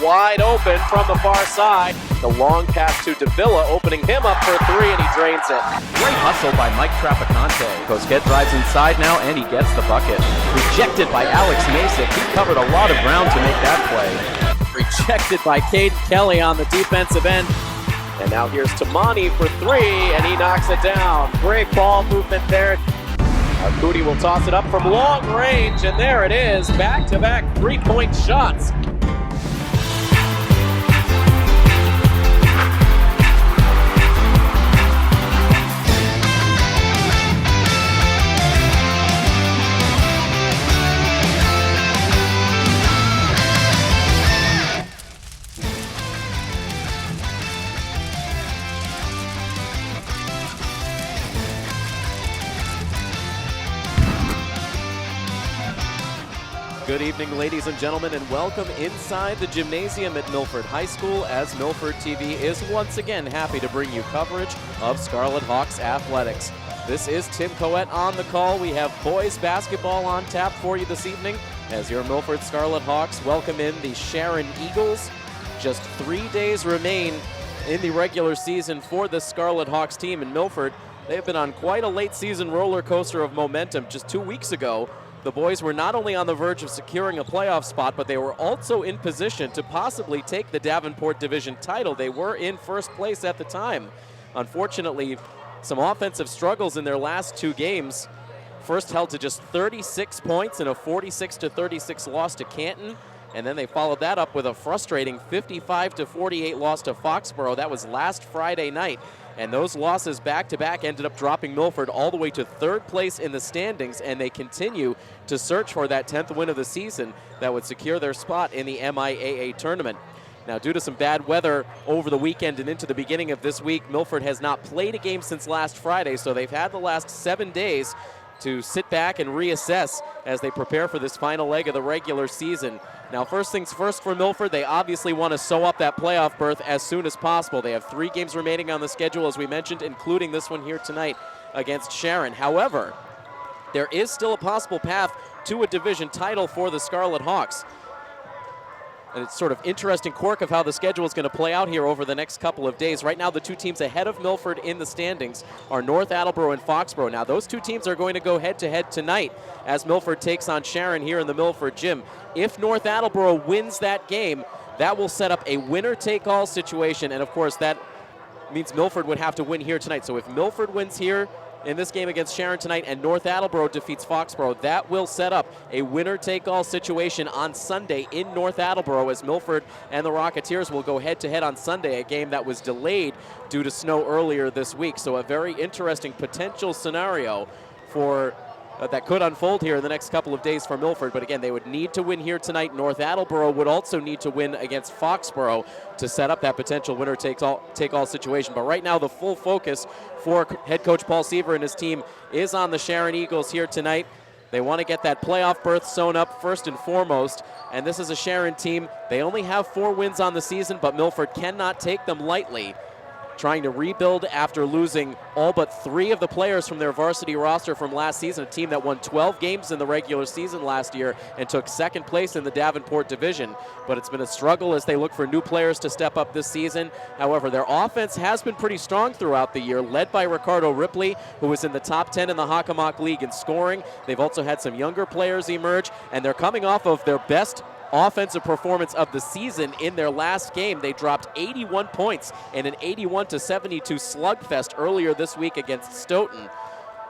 wide open from the far side. The long pass to Davila, opening him up for three, and he drains it. Great hustle by Mike Traficante. Cosquet drives inside now, and he gets the bucket. Rejected by Alex Mason. He covered a lot of ground to make that play. Rejected by Caden Kelly on the defensive end. And now here's Tamani for three, and he knocks it down. Great ball movement there. Cootie will toss it up from long range, and there it is. Back-to-back three-point shots. Good evening, ladies and gentlemen, and welcome inside the gymnasium at Milford High School as Milford TV is once again happy to bring you coverage of Scarlet Hawks athletics. This is Tim Coet on the call. We have boys basketball on tap for you this evening as your Milford Scarlet Hawks welcome in the Sharon Eagles. Just 3 days remain in the regular season for the Scarlet Hawks team in Milford. They've been on quite a late season roller coaster of momentum. Just 2 weeks ago, the boys were not only on the verge of securing a playoff spot, but they were also in position to possibly take the Davenport Division title. They were in first place at the time. Unfortunately, some offensive struggles in their last 2 games. First held to just 36 points in a 46-36 loss to Canton. And then they followed that up with a frustrating 55-48 loss to Foxborough. That was last Friday night. And those losses back-to-back ended up dropping Milford all the way to 3rd place in the standings, and they continue to search for that 10th win of the season that would secure their spot in the MIAA tournament. Now, due to some bad weather over the weekend and into the beginning of this week, Milford has not played a game since last Friday, so they've had the last 7 days to sit back and reassess as they prepare for this final leg of the regular season. Now, first things first for Milford, they obviously want to sew up that playoff berth as soon as possible. They have 3 games remaining on the schedule, as we mentioned, including this one here tonight against Sharon. However, there is still a possible path to a division title for the Scarlet Hawks. And it's sort of interesting quirk of how the schedule is going to play out here over the next couple of days. Right now, the 2 teams ahead of Milford in the standings are North Attleboro and Foxborough. Now, those 2 teams are going to go head-to-head tonight as Milford takes on Sharon here in the Milford gym. If North Attleboro wins that game, that will set up a winner-take-all situation. And, of course, that means Milford would have to win here tonight. So if Milford wins here in this game against Sharon tonight and North Attleboro defeats Foxborough, that will set up a winner-take-all situation on Sunday in North Attleboro as Milford and the Rocketeers will go head-to-head on Sunday, a game that was delayed due to snow earlier this week. So a very interesting potential scenario for that could unfold here in the next couple of days for Milford. But again, they would need to win here tonight. North Attleboro would also need to win against Foxborough to set up that potential winner-take-all situation. But right now, the full focus for head coach Paul Seaver and his team is on the Sharon Eagles here tonight. They want to get that playoff berth sewn up first and foremost. And this is a Sharon team. They only have 4 wins on the season, but Milford cannot take them lightly. Trying to rebuild after losing all but 3 of the players from their varsity roster from last season, a team that won 12 games in the regular season last year and took 2nd place in the Davenport Division. But it's been a struggle as they look for new players to step up this season. However, their offense has been pretty strong throughout the year, led by Ricardo Ripley, who was in the top 10 in the Hockomock League in scoring. They've also had some younger players emerge, and they're coming off of their best offensive performance of the season in their last game. They dropped 81 points in an 81-72 slugfest earlier this week against Stoughton.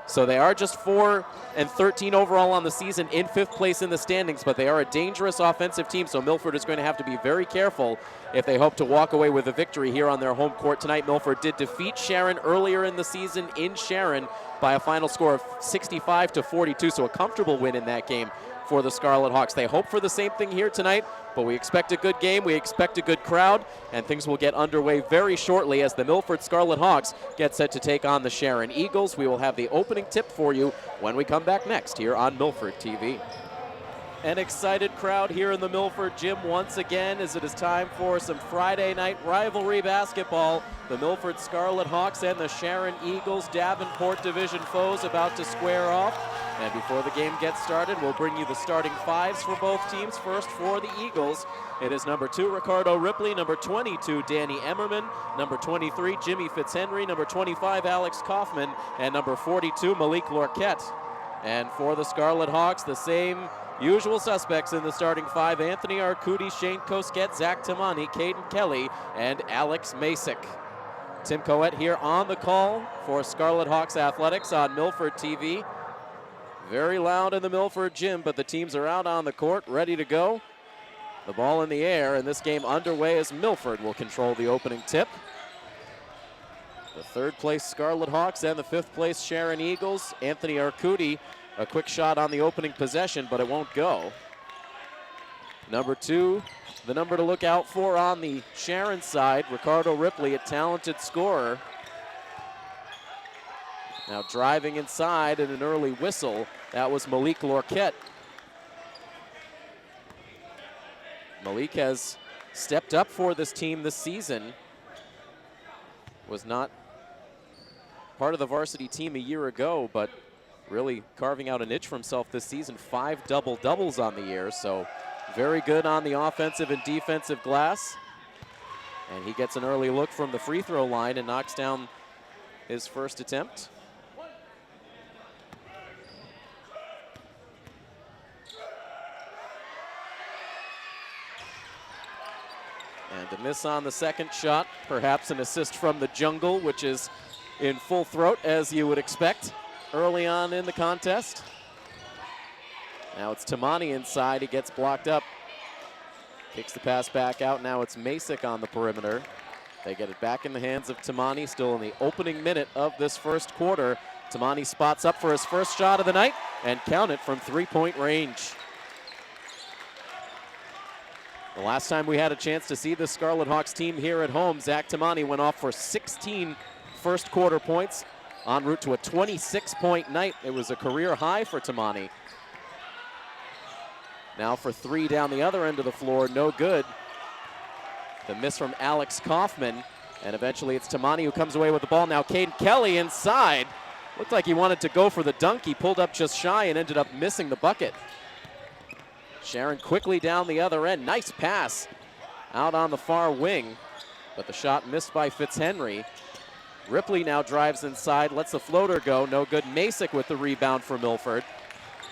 So they are just 4-13 overall on the season, in 5th place in the standings, but they are a dangerous offensive team, so Milford is going to have to be very careful if they hope to walk away with a victory here on their home court tonight. Milford did defeat Sharon earlier in the season in Sharon by a final score of 65-42, so a comfortable win in that game for the Scarlet Hawks. They hope for the same thing here tonight, but we expect a good game, we expect a good crowd, and things will get underway very shortly as the Milford Scarlet Hawks get set to take on the Sharon Eagles. We will have the opening tip for you when we come back next here on Milford TV. An excited crowd here in the Milford gym once again as it is time for some Friday night rivalry basketball. The Milford Scarlet Hawks and the Sharon Eagles, Davenport Division foes, about to square off. And before the game gets started, we'll bring you the starting fives for both teams. First for the Eagles, it is number 2, Ricardo Ripley, number 22, Danny Emmerman, number 23, Jimmy Fitzhenry, number 25, Alex Kaufman, and number 42, Malik Lorquette. And for the Scarlet Hawks, the same usual suspects in the starting five: Anthony Arcudi, Shane Kosket, Zach Tamani, Caden Kelly, and Alex Masick. Tim Coet here on the call for Scarlet Hawks Athletics on Milford TV. Very loud in the Milford gym, but the teams are out on the court, ready to go. The ball in the air, and this game underway as Milford will control the opening tip. The third place Scarlet Hawks and the fifth place Sharon Eagles. Anthony Arcudi, a quick shot on the opening possession, but it won't go. Number 2, the number to look out for on the Sharon side, Ricardo Ripley, a talented scorer. Now driving inside and an early whistle. That was Malik Lorquette. Malik has stepped up for this team this season. Was not part of the varsity team a year ago, but really carving out a niche for himself this season. 5 double-doubles on the year, so very good on the offensive and defensive glass. And he gets an early look from the free throw line and knocks down his first attempt. And a miss on the second shot, perhaps an assist from the jungle, which is in full throat, as you would expect early on in the contest. Now it's Tamani inside, he gets blocked up. Kicks the pass back out, now it's Masick on the perimeter. They get it back in the hands of Tamani, still in the opening minute of this first quarter. Tamani spots up for his first shot of the night, and count it from 3-point range. The last time we had a chance to see the Scarlet Hawks team here at home, Zach Tamani went off for 16 first quarter points, en route to a 26-point night. It was a career high for Tamani. Now for 3 down the other end of the floor, no good. The miss from Alex Kaufman, and eventually it's Tamani who comes away with the ball. Now Caden Kelly inside. Looked like he wanted to go for the dunk. He pulled up just shy and ended up missing the bucket. Sharon quickly down the other end. Nice pass out on the far wing, but the shot missed by Fitzhenry. Ripley now drives inside, lets the floater go. No good. Masick with the rebound for Milford.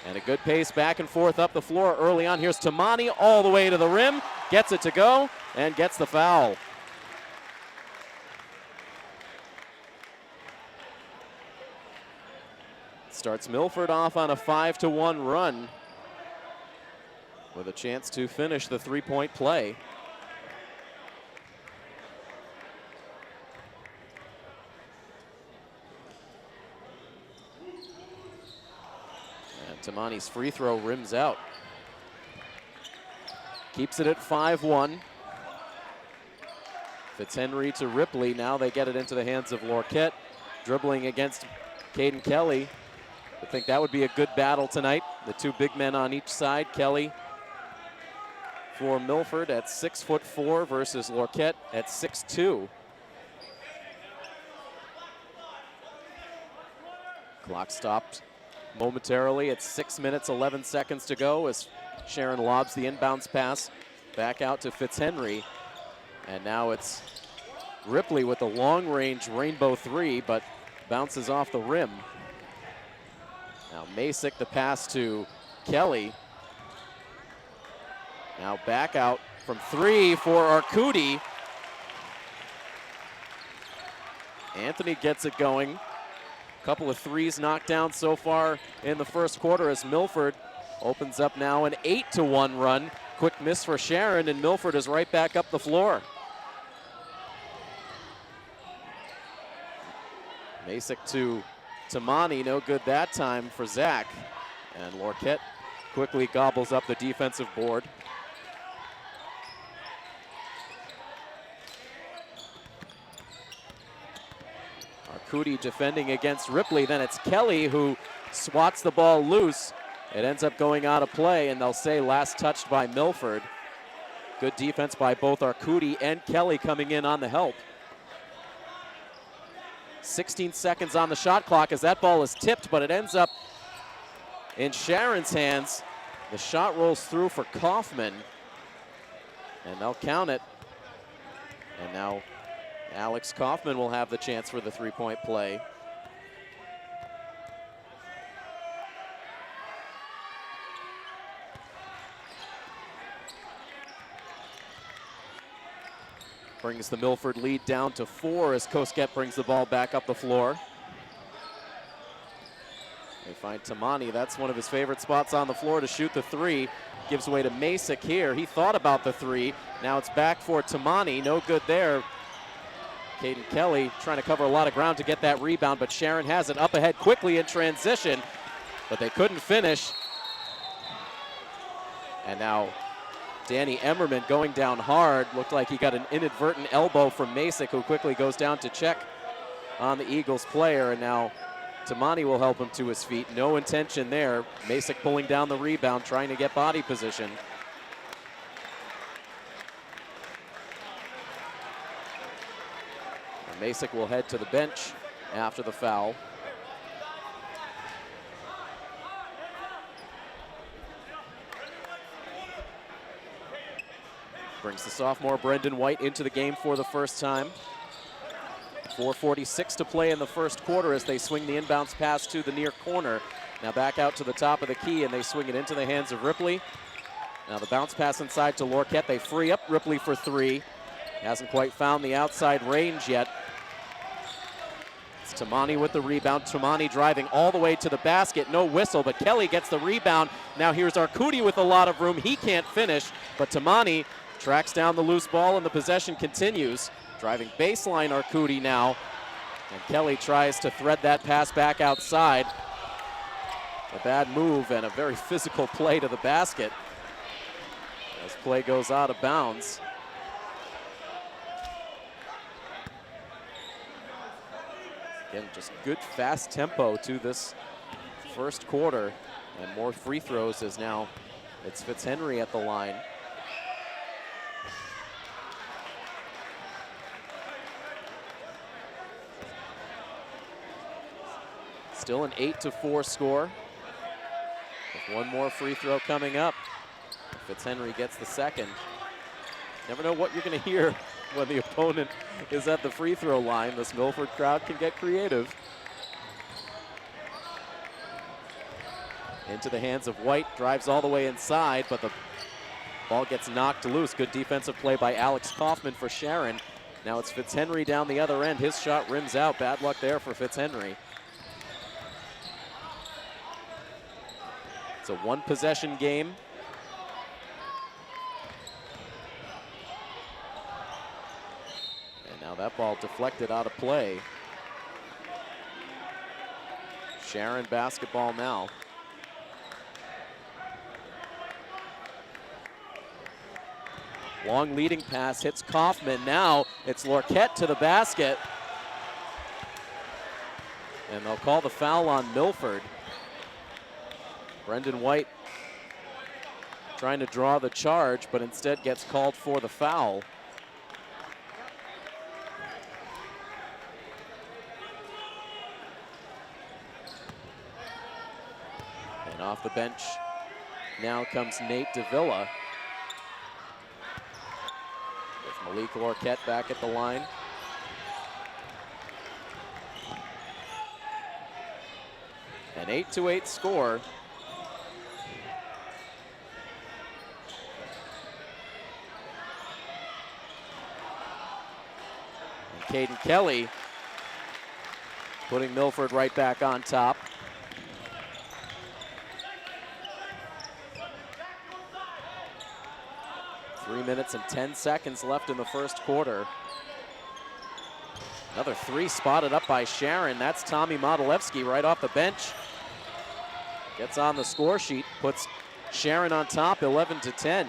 And a good pace back and forth up the floor early on. Here's Tamani all the way to the rim. Gets it to go and gets the foul. Starts Milford off on a 5-1 run with a chance to finish the 3-point play. And Tamani's free throw rims out. Keeps it at 5-1. Fitzhenry to Ripley. Now they get it into the hands of Lorquette. Dribbling against Caden Kelly. I think that would be a good battle tonight. The 2 big men on each side. Kelly for Milford at 6'4" versus Lorquette at 6'2". Clock stopped momentarily at 6 minutes, 11 seconds to go as Sharon lobs the inbounds pass back out to Fitzhenry. And now it's Ripley with the long-range rainbow 3, but bounces off the rim. Now Masick, the pass to Kelly. Now back out from 3 for Arcudi. Anthony gets it going. Couple of threes knocked down so far in the first quarter as Milford opens up now an 8-1 run. Quick miss for Sharon, and Milford is right back up the floor. Masick to Tamani, no good that time for Zach. And Lorquette quickly gobbles up the defensive board. Arcudi defending against Ripley, then it's Kelly who swats the ball loose. It ends up going out of play, and they'll say last touched by Milford. Good defense by both Arcudi and Kelly coming in on the help. 16 seconds on the shot clock as that ball is tipped, but it ends up in Sharon's hands. The shot rolls through for Kaufman, and they'll count it. And now Alex Kaufman will have the chance for the three-point play. Brings the Milford lead down to 4 as Kosket brings the ball back up the floor. They find Tamani. That's one of his favorite spots on the floor to shoot the three. Gives away to Masick here. He thought about the three. Now it's back for Tamani. No good there. Caden Kelly trying to cover a lot of ground to get that rebound, but Sharon has it up ahead quickly in transition, but they couldn't finish. And now Danny Emmerman going down hard. Looked like he got an inadvertent elbow from Masick, who quickly goes down to check on the Eagles player, and now Tamani will help him to his feet. No intention there. Masick pulling down the rebound, trying to get body position. And Masick will head to the bench after the foul. Brings the sophomore Brendan White into the game for the first time. 4:46 to play in the first quarter as they swing the inbounds pass to the near corner. Now back out to the top of the key, and they swing it into the hands of Ripley. Now the bounce pass inside to Lorquette. They free up Ripley for three. Hasn't quite found the outside range yet. It's Tamani with the rebound. Tamani driving all the way to the basket. No whistle, but Kelly gets the rebound. Now here's Arcudi with a lot of room. He can't finish, but Tamani tracks down the loose ball, and the possession continues. Driving baseline Arcudi now, and Kelly tries to thread that pass back outside. A bad move and a very physical play to the basket as play goes out of bounds. Again, just good fast tempo to this first quarter, and more free throws as now it's Fitzhenry at the line. Still an 8-4 score, with one more free throw coming up. Fitzhenry gets the second. Never know what you're going to hear when the opponent is at the free throw line. This Milford crowd can get creative. Into the hands of White, drives all the way inside, but the ball gets knocked loose. Good defensive play by Alex Kaufman for Sharon. Now it's Fitzhenry down the other end. His shot rims out. Bad luck there for Fitzhenry. It's a one-possession game. And now that ball deflected out of play. Sharon basketball now. Long leading pass hits Kaufman. Now it's Lorquette to the basket. And they'll call the foul on Milford. Brendan White trying to draw the charge, but instead gets called for the foul. And off the bench now comes Nate Davila. With Malik Lorquette back at the line. An 8-8 score. Caden Kelly putting Milford right back on top. Three minutes and 10 seconds left in the first quarter. Another three spotted up by Sharon. That's Tommy Modilewski right off the bench. Gets on the score sheet, puts Sharon on top, 11-10.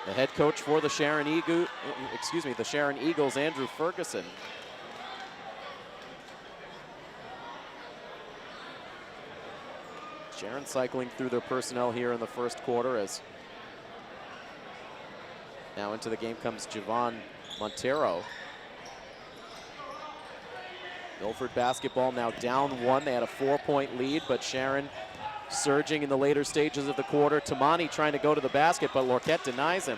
The head coach for the Sharon Eagles, Andrew Ferguson. Sharon cycling through their personnel here in the first quarter as now into the game comes Javon Montero. Milford basketball now down one. They had a 4-point lead, but Sharon surging in the later stages of the quarter. Tamani trying to go to the basket, but Lorquette denies him.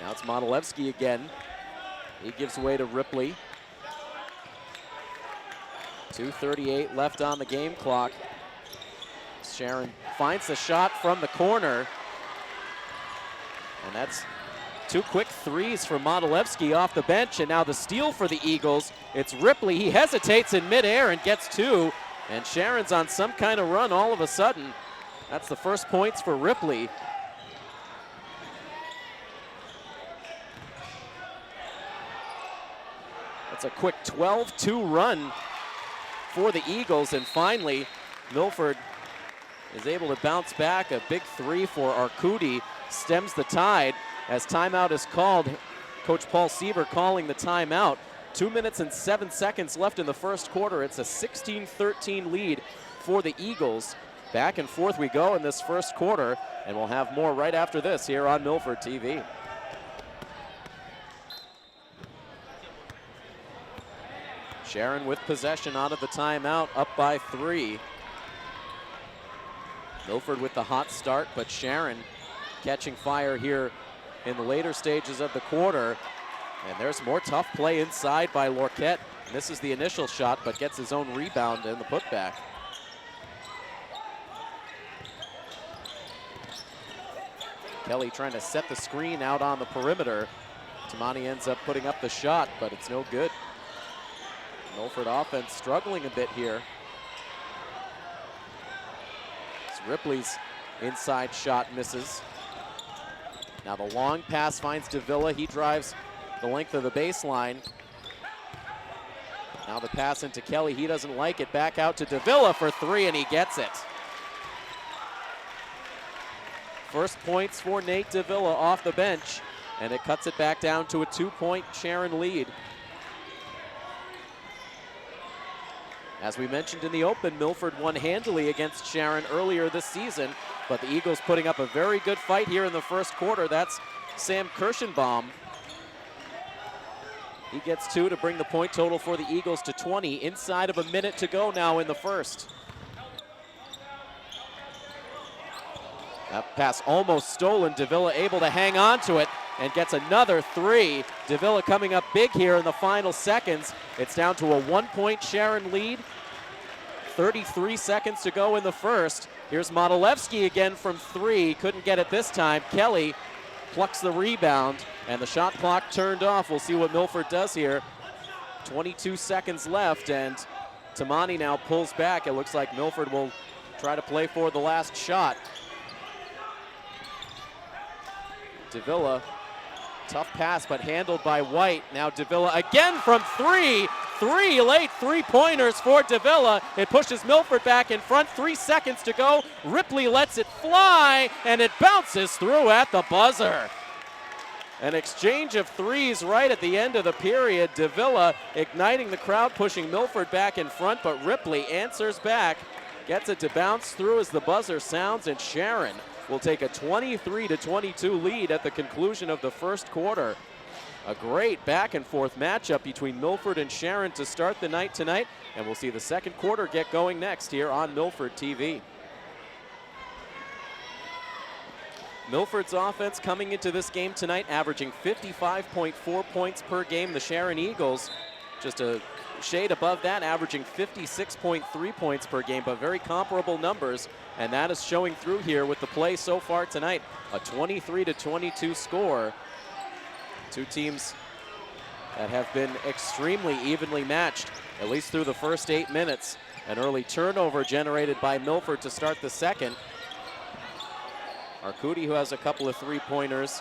Now it's Modilewski again. He gives way to Ripley. 2:38 left on the game clock. Sharon finds the shot from the corner. And that's two quick threes for Modilewski off the bench, and now the steal for the Eagles. It's Ripley. He hesitates in midair and gets two, and Sharon's on some kind of run all of a sudden. That's the first points for Ripley. That's a quick 12-2 run for the Eagles, and finally Milford is able to bounce back. A big three for Arcudi stems the tide. As timeout is called, Coach Paul Sieber calling the timeout. 2 minutes and 7 seconds left in the first quarter. It's a 16-13 lead for the Eagles. Back and forth we go in this first quarter, and we'll have more right after this here on Milford TV. Sharon with possession out of the timeout, up by 3. Milford with the hot start, but Sharon catching fire here in the later stages of the quarter. And there's more tough play inside by Lorquette. Misses the initial shot, but gets his own rebound in the putback. Kelly trying to set the screen out on the perimeter. Tamani ends up putting up the shot, but it's no good. Milford offense struggling a bit here. It's Ripley's inside shot misses. Now the long pass finds Davila. He drives the length of the baseline. Now the pass into Kelly. He doesn't like it. Back out to Davila for 3, and he gets it. First points for Nate Davila off the bench, and it cuts it back down to a 2-point Sharon lead. As we mentioned in the open, Milford won handily against Sharon earlier this season, but the Eagles putting up a very good fight here in the first quarter. That's Sam Kirschenbaum. He gets 2 to bring the point total for the Eagles to 20. Inside of a minute to go now in the first. That pass almost stolen. Davila able to hang on to it and gets another 3. Davila coming up big here in the final seconds. It's down to a 1-point Sharon lead. 33 seconds to go in the first. Here's Modilewski again from 3. Couldn't get it this time. Kelly plucks the rebound, and the shot clock turned off. We'll see what Milford does here. 22 seconds left, and Tamani now pulls back. It looks like Milford will try to play for the last shot. Davila, tough pass, but handled by White. Now Davila again from 3. 3 late three-pointers for Davila. It pushes Milford back in front. 3 seconds to go. Ripley lets it fly, and it bounces through at the buzzer. An exchange of threes right at the end of the period. Davila igniting the crowd, pushing Milford back in front, but Ripley answers back, gets it to bounce through as the buzzer sounds, and Sharon will take a 23-22 lead at the conclusion of the first quarter. A great back and forth matchup between Milford and Sharon to start the night tonight, and we'll see the second quarter get going next here on Milford TV. Milford's offense coming into this game tonight averaging 55.4 points per game. The Sharon Eagles just a shade above that, averaging 56.3 points per game, but very comparable numbers, and that is showing through here with the play so far tonight. A 23-22 score. Two teams that have been extremely evenly matched, at least through the first 8 minutes. An early turnover generated by Milford to start the second. Arcudi, who has a couple of three-pointers,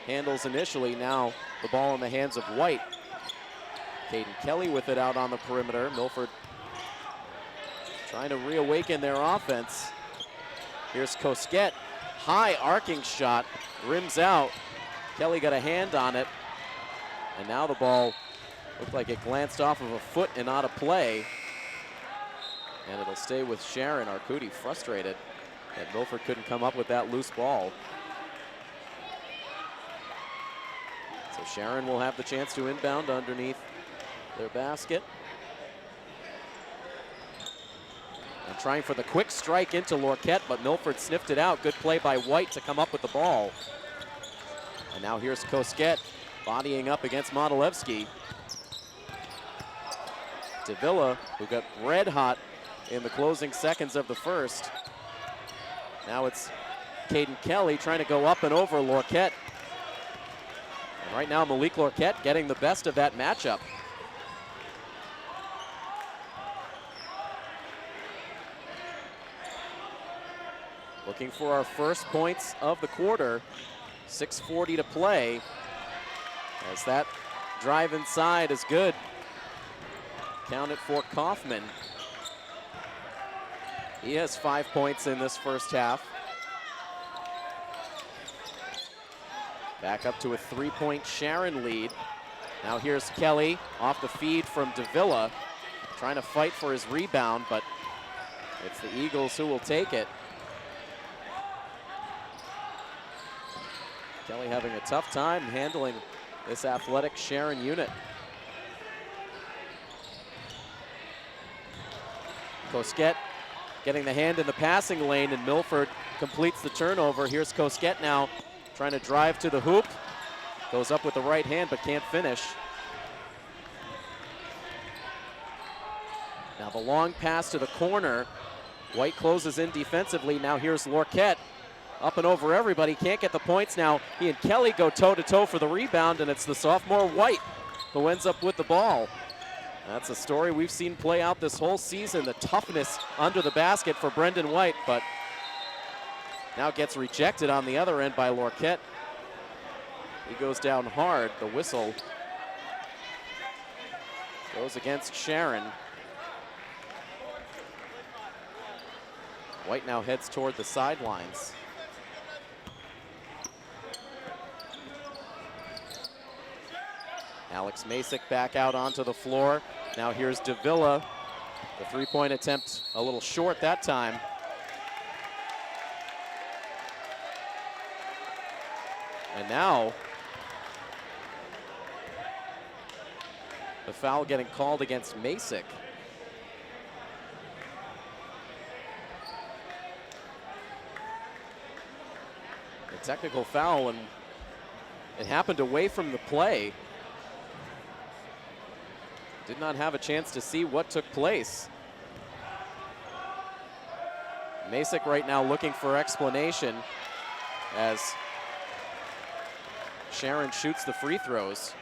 handles initially. Now the ball in the hands of White. Caden Kelly with it out on the perimeter. Milford trying to reawaken their offense. Here's Cosquet, high arcing shot, rims out. Kelly got a hand on it, and now the ball looked like it glanced off of a foot and out of play. And it'll stay with Sharon. Arcudi frustrated that Milford couldn't come up with that loose ball. So Sharon will have the chance to inbound underneath their basket. And trying for the quick strike into Lorquette, but Milford sniffed it out. Good play by White to come up with the ball. And now here's Kosket bodying up against Modilevsky. Davila, who got red hot in the closing seconds of the first. Now it's Caden Kelly trying to go up and over Lorquette. And right now Malik Lorquette getting the best of that matchup. Looking for our first points of the quarter. 6:40 to play. As that drive inside is good. Count it for Kaufman. He has 5 points in this first half. Back up to a 3-point Sharon lead. Now here's Kelly off the feed from Davila, trying to fight for his rebound, but it's the Eagles who will take it. Kelly having a tough time handling this athletic Sharon unit. Kosket getting the hand in the passing lane, and Milford completes the turnover. Here's Kosket now trying to drive to the hoop. Goes up with the right hand but can't finish. Now the long pass to the corner. White closes in defensively. Now here's Lorquette. Up and over everybody, can't get the points now. He and Kelly go toe-to-toe for the rebound, and it's the sophomore White who ends up with the ball. That's a story we've seen play out this whole season, the toughness under the basket for Brendan White, but now gets rejected on the other end by Lorquette. He goes down hard. The whistle goes against Sharon. White now heads toward the sidelines. Alex Masick back out onto the floor. Now here's Davila. The three-point attempt a little short that time. And now the foul getting called against Masick. A technical foul, and it happened away from the play. Did not have a chance to see what took place. Masick right now looking for explanation as Sharon shoots the free throws.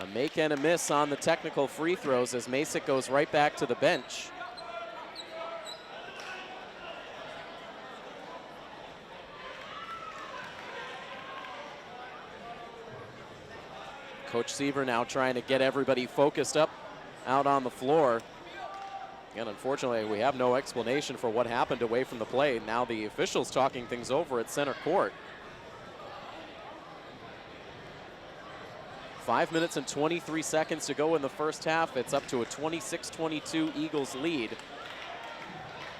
A make and a miss on the technical free throws as Masick goes right back to the bench. Coach Seaver now trying to get everybody focused up out on the floor. And unfortunately, we have no explanation for what happened away from the play. Now the officials talking things over at center court. 5 minutes and 23 seconds to go in the first half. It's up to a 26-22 Eagles lead.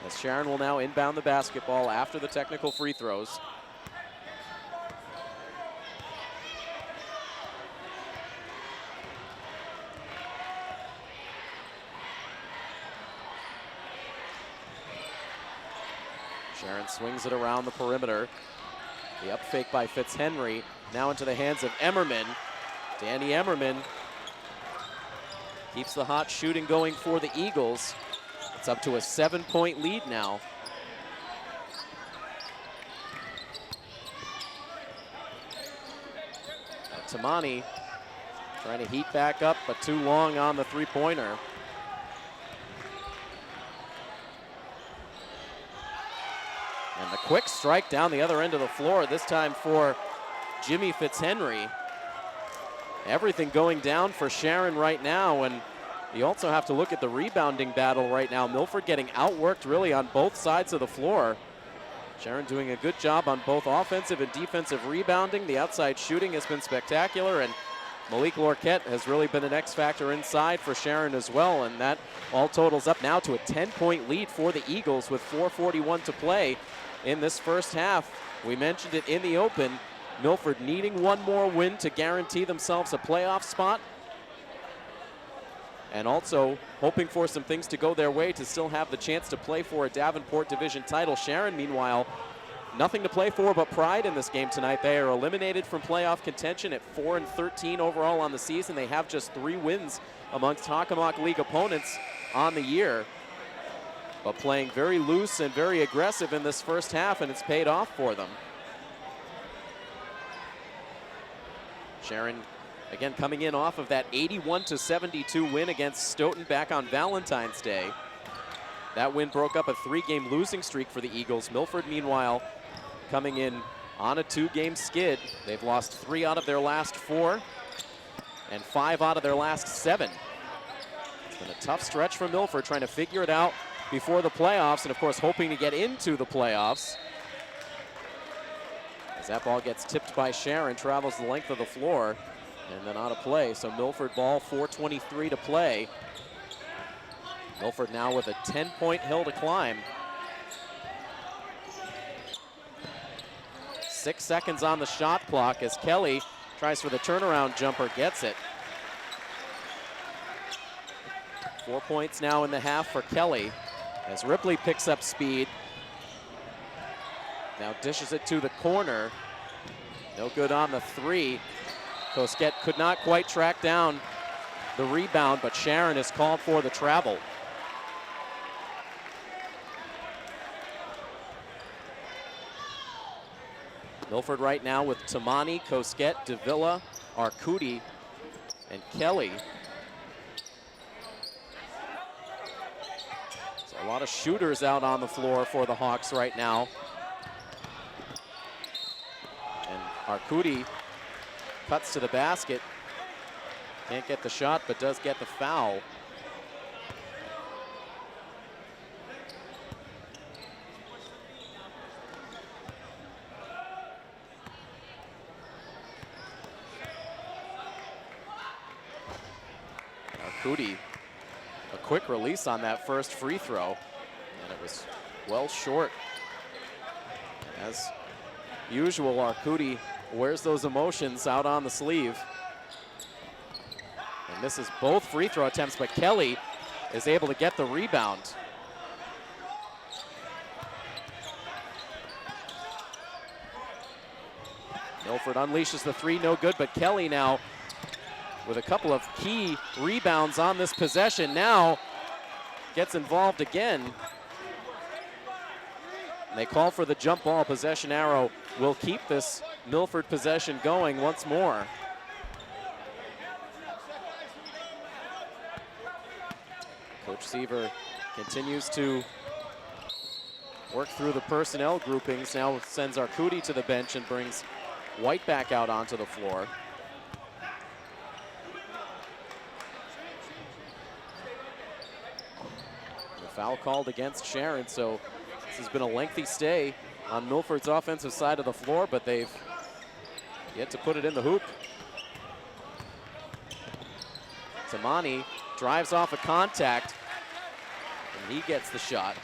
As Sharon will now inbound the basketball after the technical free throws. Sharon swings it around the perimeter. The up fake by Fitzhenry, now into the hands of Emmerman. Danny Emmerman keeps the hot shooting going for the Eagles. It's up to a 7-point lead now. Tamani trying to heat back up, but too long on the three-pointer. And the quick strike down the other end of the floor, this time for Jimmy Fitzhenry. Everything going down for Sharon right now, and you also have to look at the rebounding battle right now. Milford getting outworked really on both sides of the floor. Sharon doing a good job on both offensive and defensive rebounding. The outside shooting has been spectacular, and Malik Lorquette has really been an X factor inside for Sharon as well, and that all totals up now to a 10-point lead for the Eagles with 4:41 to play in this first half. We mentioned it in the open. Milford needing one more win to guarantee themselves a playoff spot, and also hoping for some things to go their way to still have the chance to play for a Davenport Division title. Sharon, meanwhile, nothing to play for but pride in this game tonight. They are eliminated from playoff contention at 4-13 overall on the season. They have just 3 wins amongst Hockomock League opponents on the year, but playing very loose and very aggressive in this first half, and it's paid off for them. Sharon, again, coming in off of that 81-72 win against Stoughton back on Valentine's Day. That win broke up a 3-game losing streak for the Eagles. Milford, meanwhile, coming in on a 2-game skid. They've lost 3 out of their last 4 and 5 out of their last 7. It's been a tough stretch for Milford, trying to figure it out before the playoffs, and of course hoping to get into the playoffs. As that ball gets tipped by Sharon, travels the length of the floor, and then out of play. So Milford ball, 4:23 to play. Milford now with a 10-point hill to climb. 6 seconds on the shot clock as Kelly tries for the turnaround jumper, gets it. 4 points now in the half for Kelly as Ripley picks up speed. Now dishes it to the corner. No good on the 3. Cosquet could not quite track down the rebound, but Sharon is called for the travel. Milford right now with Tamani, Cosquet, Davila, Arcudi, and Kelly. So a lot of shooters out on the floor for the Hawks right now. And Arcudi cuts to the basket. Can't get the shot, but does get the foul. Arcudi, a quick release on that first free throw, and it was well short. As usual, Arcudi wears those emotions out on the sleeve. And misses both free throw attempts, but Kelly is able to get the rebound. Milford unleashes the 3, no good, but Kelly now with a couple of key rebounds on this possession, now gets involved again. And they call for the jump ball. Possession arrow will keep this Milford possession going once more. Coach Seaver continues to work through the personnel groupings. Now sends Arcudi to the bench and brings White back out onto the floor. Foul called against Sharon, so this has been a lengthy stay on Milford's offensive side of the floor, but they've yet to put it in the hoop. Tamani drives off a contact, and he gets the shot.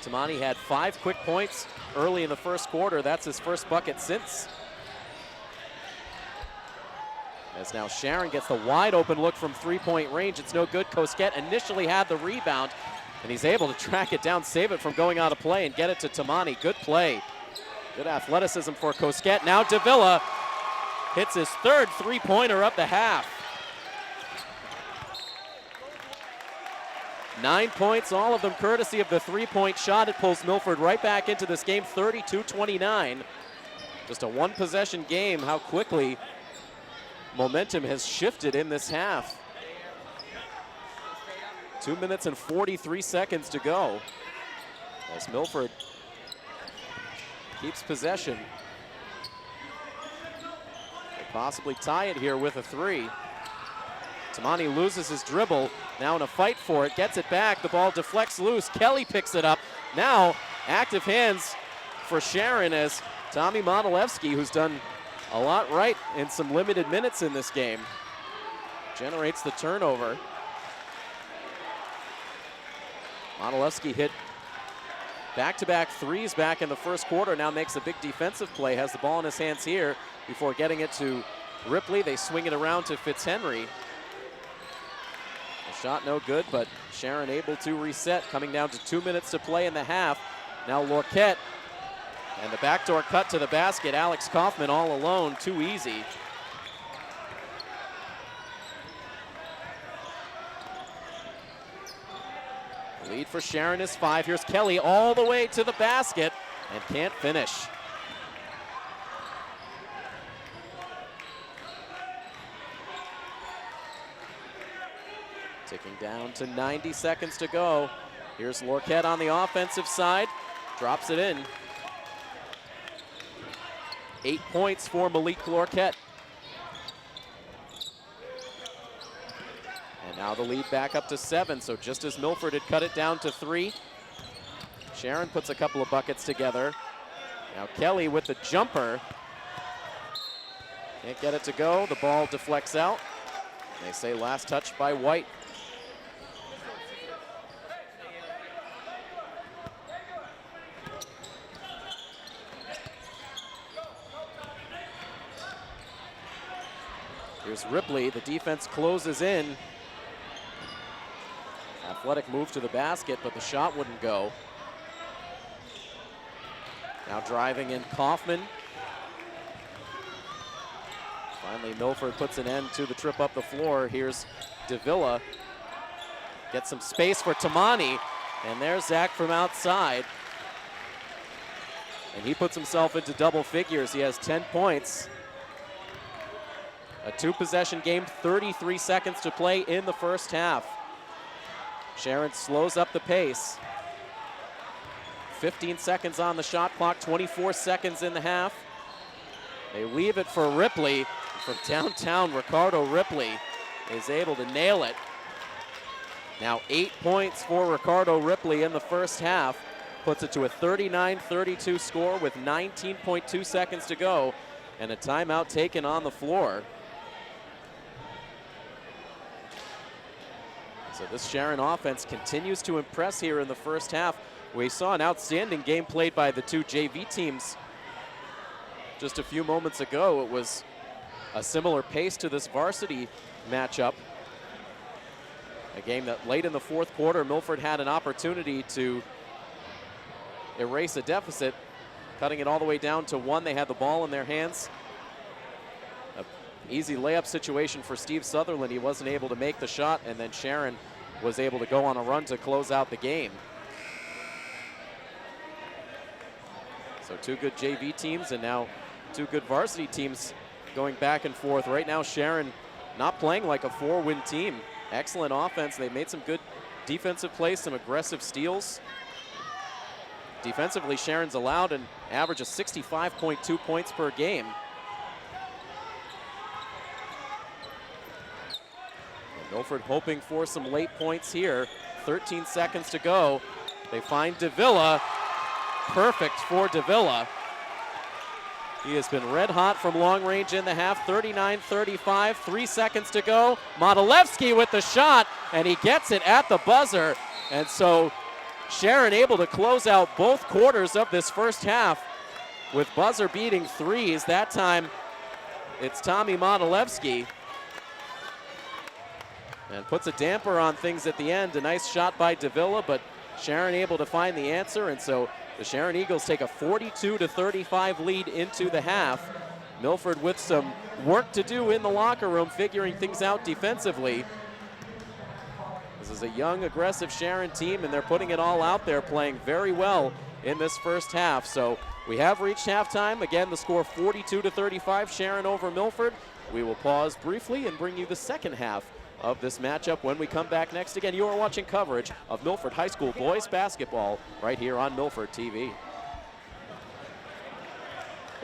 Tamani had 5 quick points early in the first quarter. That's his first bucket since. As now Sharon gets the wide open look from 3-point range. It's no good. Cosquet initially had the rebound, and he's able to track it down, save it from going out of play, and get it to Tamani. Good play. Good athleticism for Cosquet. Now Davila hits his 3rd 3-pointer of the half. 9 points, all of them courtesy of the 3-point shot. It pulls Milford right back into this game, 32-29. Just a 1-possession game. How quickly momentum has shifted in this half. 2 minutes and 43 seconds to go as Milford keeps possession. They possibly tie it here with a 3. Tamani loses his dribble, now in a fight for it, gets it back, the ball deflects loose, Kelly picks it up. Now active hands for Sharon as Tommy Modilewski, who's done a lot right in some limited minutes in this game. Generates the turnover. Modilewski hit back-to-back threes back in the first quarter, now makes a big defensive play, has the ball in his hands here before getting it to Ripley. They swing it around to Fitzhenry. The shot no good, but Sharon able to reset, coming down to 2 minutes to play in the half. Now Lorquette, and the backdoor cut to the basket. Alex Kaufman all alone, too easy. Lead for Sharon is 5. Here's Kelly all the way to the basket and can't finish. Ticking down to 90 seconds to go. Here's Lorquette on the offensive side, drops it in. 8 points for Malik Lorquette. And now the lead back up to 7, so just as Milford had cut it down to 3, Sharon puts a couple of buckets together. Now Kelly with the jumper. Can't get it to go, the ball deflects out. They say last touch by White. Here's Ripley, the defense closes in. Athletic move to the basket, but the shot wouldn't go. Now driving in Kaufman. Finally, Milford puts an end to the trip up the floor. Here's Davila. Gets some space for Tamani, and there's Zach from outside. And he puts himself into double figures. He has 10 points. A 2-possession game, 33 seconds to play in the first half. Sharon slows up the pace. 15 seconds on the shot clock, 24 seconds in the half. They leave it for Ripley. From downtown, Ricardo Ripley is able to nail it. Now 8 points for Ricardo Ripley in the first half. Puts it to a 39-32 score with 19.2 seconds to go and a timeout taken on the floor. So this Sharon offense continues to impress here in the first half. We saw an outstanding game played by the two JV teams just a few moments ago. It was a similar pace to this varsity matchup. A game that late in the fourth quarter, Milford had an opportunity to erase a deficit, cutting it all the way down to 1. They had the ball in their hands. Easy layup situation for Steve Sutherland. He wasn't able to make the shot, and then Sharon was able to go on a run to close out the game. So 2 good JV teams and now 2 good varsity teams going back and forth. Right now, Sharon not playing like a 4-win team. Excellent offense. They made some good defensive plays, some aggressive steals. Defensively, Sharon's allowed an average of 65.2 points per game. Milford hoping for some late points here. 13 seconds to go. They find Davila. Perfect for Davila. He has been red hot from long range in the half. 39-35, 3 seconds to go. Modilewski with the shot, and he gets it at the buzzer. And so Sharon able to close out both quarters of this first half with buzzer beating threes. That time it's Tommy Modilewski. And puts a damper on things at the end. A nice shot by Davila, but Sharon able to find the answer, and so the Sharon Eagles take a 42-35 lead into the half. Milford with some work to do in the locker room, figuring things out defensively. This is a young, aggressive Sharon team, and they're putting it all out there, playing very well in this first half. So we have reached halftime. Again, the score 42-35, Sharon over Milford. We will pause briefly and bring you the second half of this matchup when we come back next. Again, you are watching coverage of Milford High School boys basketball right here on Milford TV.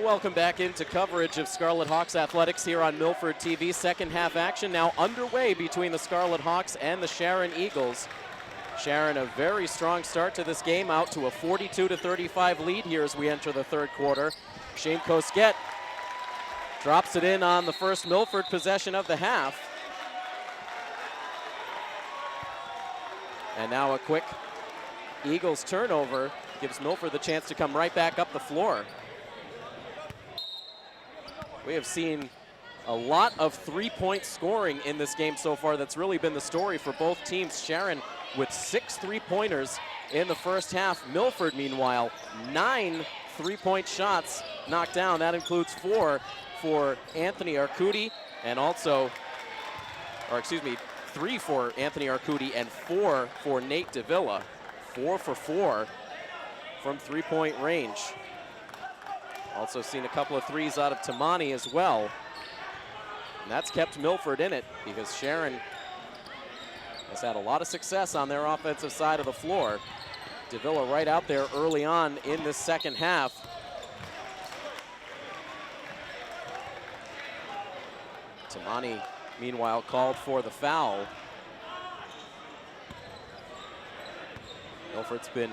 Welcome back into coverage of Scarlet Hawks athletics here on Milford TV. Second half action now underway between the Scarlet Hawks and the Sharon Eagles. Sharon, a very strong start to this game, out to a 42-35 lead here as we enter the third quarter. Shane Kosket Drops it in on the first Milford possession of the half. And now a quick Eagles turnover gives Milford the chance to come right back up the floor. We have seen a lot of three-point scoring in this game so far. That's really been the story for both teams. Sharon with 6 three-pointers in the first half. Milford, meanwhile, 9 three-point shots knocked down. That includes 4 for Anthony Arcudi and also, or excuse me, 3 for Anthony Arcudi and 4 for Nate Davila. 4 for 4 from three-point range. Also seen a couple of threes out of Tamani as well. And that's kept Milford in it because Sharon has had a lot of success on their offensive side of the floor. Davila right out there early on in this second half. Tamani, meanwhile, called for the foul. Milford's been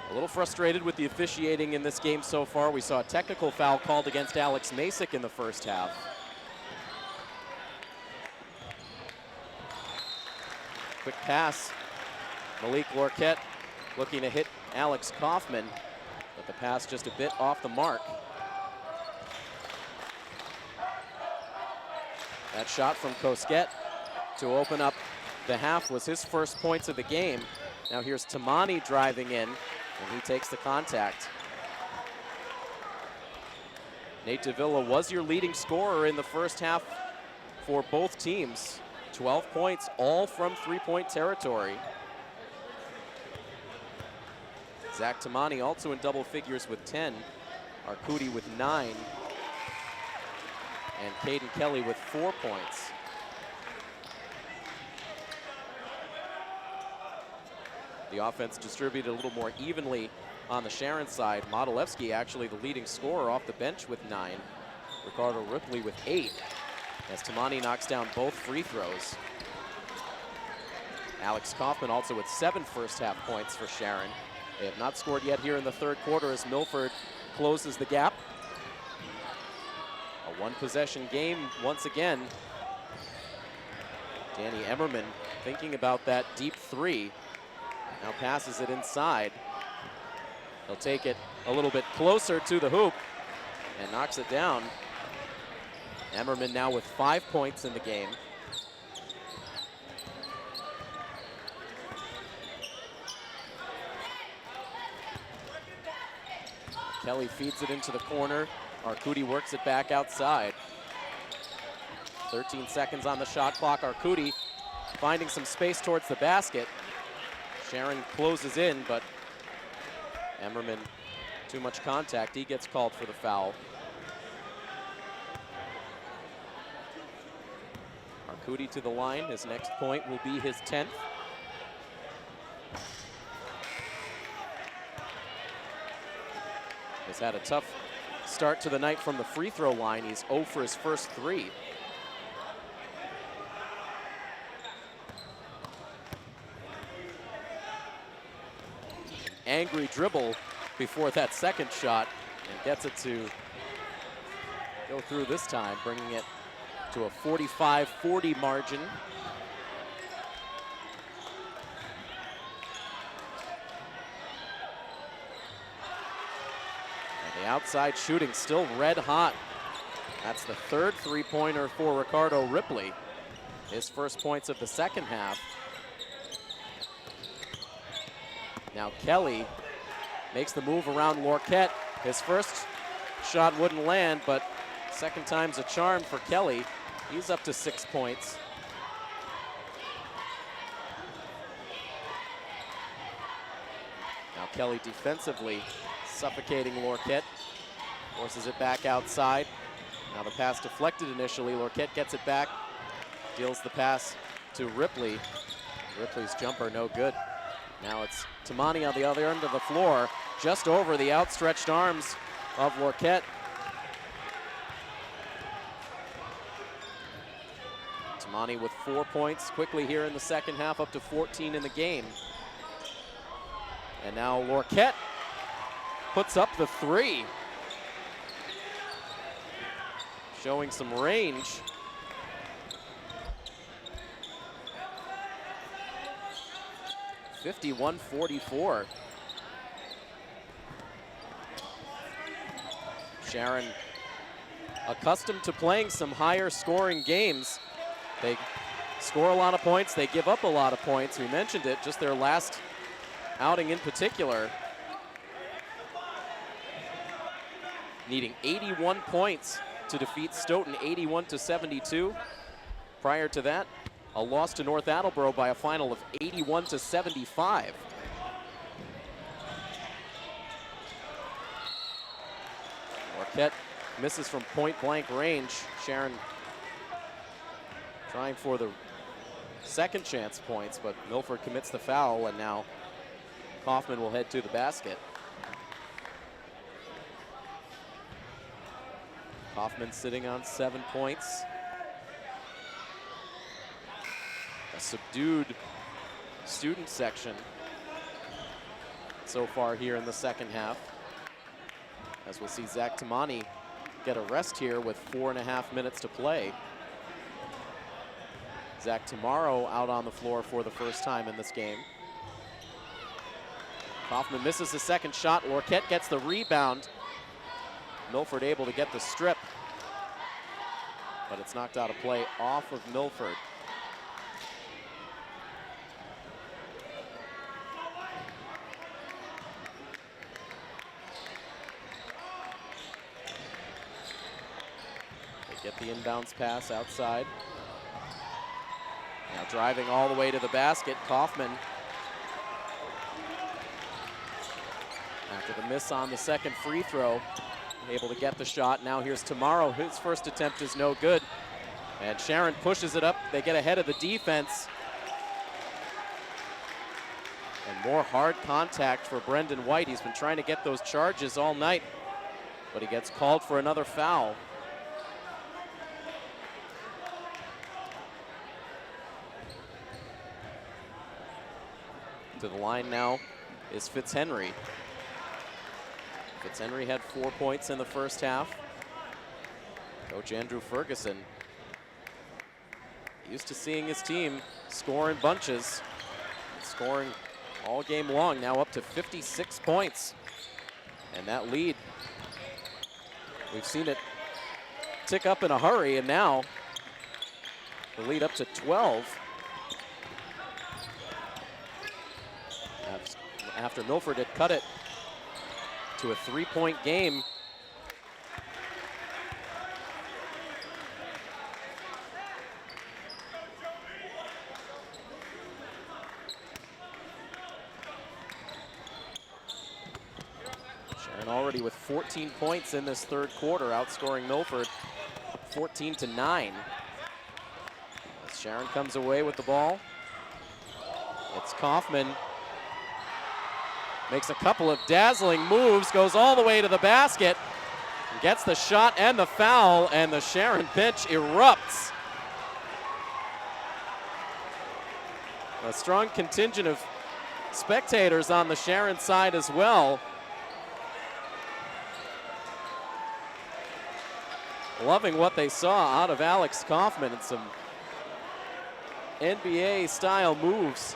a little frustrated with the officiating in this game so far. We saw a technical foul called against Alex Masick in the first half. Quick pass. Malik Lorquette looking to hit Alex Kaufman, but the pass just a bit off the mark. That shot from Cosquet to open up the half was his first points of the game. Now here's Tamani driving in, and he takes the contact. Nate Davila was your leading scorer in the first half for both teams. 12 points, all from three-point territory. Zach Tamani also in double figures with 10. Arcudi with 9. And Caden Kelly with 4 points. The offense distributed a little more evenly on the Sharon side. Modilewski actually the leading scorer off the bench with 9. Ricardo Ripley with 8. As Tamani knocks down both free throws. Alex Kaufman also with 7 first half points for Sharon. They have not scored yet here in the third quarter as Milford closes the gap. A one-possession game once again. Danny Emmerman thinking about that deep three. Now passes it inside. He'll take it a little bit closer to the hoop and knocks it down. Emmerman now with 5 points in the game. Kelly feeds it into the corner. Arcudi works it back outside. 13 seconds on the shot clock. Arcudi finding some space towards the basket. Sharon closes in, but Emmerman, too much contact. He gets called for the foul. Arcudi to the line. His next point will be his 10th. He's had a tough start to the night from the free throw line. He's 0 for his first 3. Angry dribble before that second shot and gets it to go through this time, bringing it to a 45-40 margin. And the outside shooting still red hot. That's the third three-pointer for Ricardo Ripley. His first points of the second half. Now Kelly makes the move around Lorquette. His first shot wouldn't land, but second time's a charm for Kelly. He's up to 6 points. Now Kelly defensively suffocating Lorquette. Forces it back outside. Now the pass deflected initially. Lorquette gets it back. Deals the pass to Ripley. Ripley's jumper no good. Now it's Tamani on the other end of the floor, just over the outstretched arms of Lorquette. Tamani with 4 points quickly here in the second half, up to 14 in the game. And now Lorquette puts up the 3. showing some range. (51-44). Sharon, accustomed to playing some higher scoring games. They score a lot of points, they give up a lot of points. We mentioned it, just their last outing in particular. Needing 81 points to defeat Stoughton, 81-72. Prior to that, a loss to North Attleboro by a final of 81-75. Marquette misses from point-blank range. Sharon trying for the second chance points, but Milford commits the foul, and now Kaufman will head to the basket. Kaufman sitting on 7 points. A subdued student section so far here in the second half, as we'll see Zach Tamani get a rest here with 4.5 minutes to play. Zach tomorrow out on the floor for the first time in this game. Kaufman misses the second shot. Lorquette gets the rebound. Milford able to get the strip, but it's knocked out of play off of Milford. They get the inbounds pass outside. Now driving all the way to the basket, Kaufman. After the miss on the second free throw, able to get the shot. Now here's Tomorrow. His first attempt is no good. And Sharon pushes it up. They get ahead of the defense. And more hard contact for Brendan White. He's been trying to get those charges all night, but he gets called for another foul. To the line now is Fitzhenry. Fitzhenry had 4 points in the first half. Coach Andrew Ferguson used to seeing his team score in bunches, scoring all game long, now up to 56 points. And that lead, we've seen it tick up in a hurry, and now the lead up to 12. After Milford had cut it to a 3-point game. Sharon already with 14 points in this third quarter, outscoring Milford 14-9. As Sharon comes away with the ball, it's Kaufman. Makes a couple of dazzling moves, goes all the way to the basket, gets the shot and the foul, and the Sharon bench erupts. A strong contingent of spectators on the Sharon side as well. Loving what they saw out of Alex Kaufman and some NBA-style moves.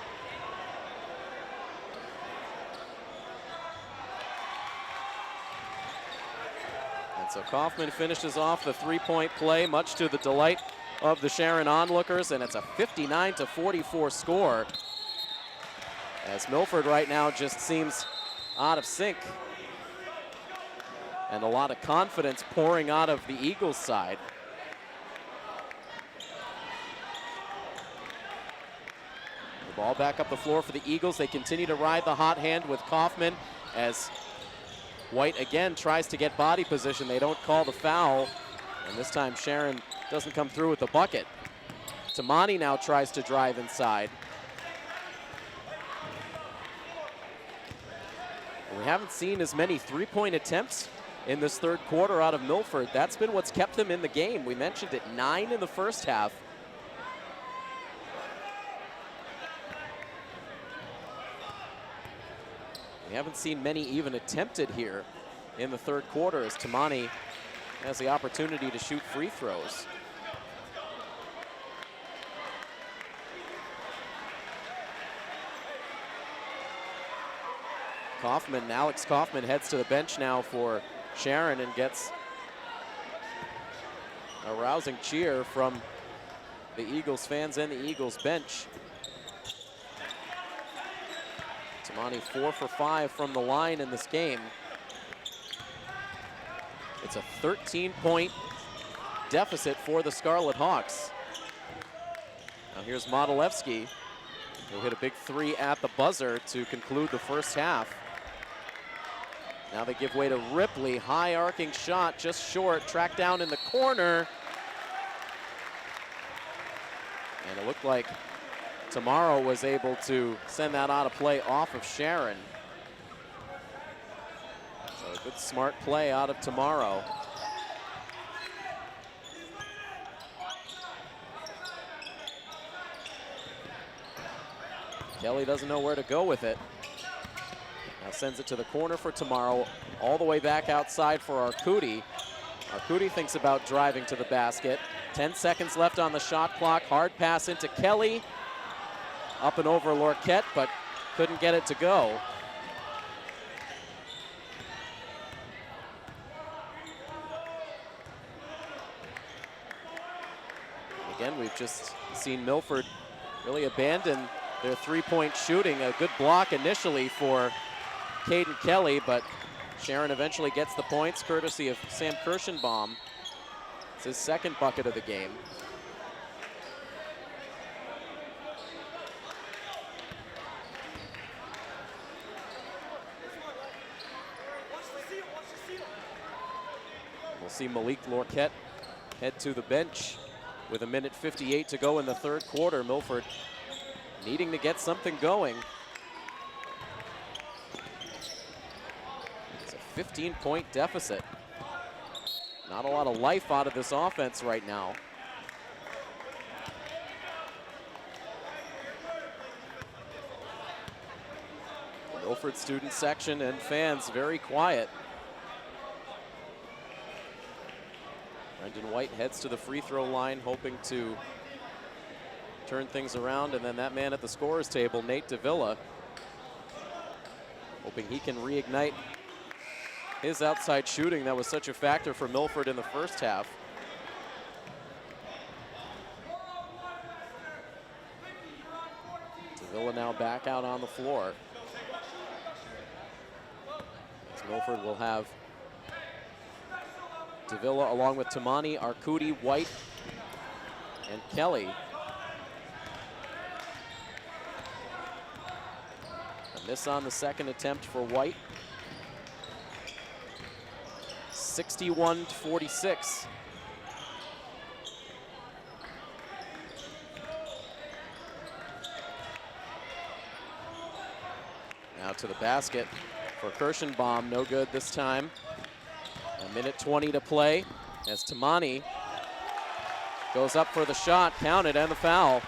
So Kaufman finishes off the 3-point play, much to the delight of the Sharon onlookers, and it's a 59-44 score. As Milford right now just seems out of sync. And a lot of confidence pouring out of the Eagles side. The ball back up the floor for the Eagles. They continue to ride the hot hand with Kaufman as White again tries to get body position. They don't call the foul, and this time Sharon doesn't come through with the bucket. Tamani now tries to drive inside. We haven't seen as many three-point attempts in this third quarter out of Milford. That's been what's kept them in the game. We mentioned it, 9 in the first half. We haven't seen many even attempted here in the third quarter as Tamani has the opportunity to shoot free throws. Alex Kaufman heads to the bench now for Sharon and gets a rousing cheer from the Eagles fans and the Eagles bench. Tamani 4 for 5 from the line in this game. It's a 13-point deficit for the Scarlet Hawks. Now here's Modilewski, who hit a big 3 at the buzzer to conclude the first half. Now they give way to Ripley, high arcing shot, just short, tracked down in the corner. And it looked like Tomorrow was able to send that out of play off of Sharon. So a good smart play out of Tomorrow. Kelly doesn't know where to go with it. Now sends it to the corner for Tomorrow, all the way back outside for Arcudi. Arcudi thinks about driving to the basket. 10 seconds left on the shot clock. Hard pass into Kelly. Up and over Lorquette, but couldn't get it to go. Again, we've just seen Milford really abandon their three-point shooting. A good block initially for Caden Kelly, but Sharon eventually gets the points courtesy of Sam Kirschenbaum. It's his second bucket of the game. We'll see Malik Lorquette head to the bench with 1:58 to go in the third quarter. Milford needing to get something going. It's a 15-point deficit. Not a lot of life out of this offense right now. Milford student section and fans very quiet. Brendan White heads to the free throw line, hoping to turn things around, and then that man at the scorer's table, Nate Davila, hoping he can reignite his outside shooting that was such a factor for Milford in the first half. Davila now back out on the floor. As Milford will have Davila along with Tamani, Arcudi, White, and Kelly. A miss on the second attempt for White. 61-46. Now to the basket for Kirschenbaum, no good this time. 1:20 to play as Tamani goes up for the shot, counted, and the foul.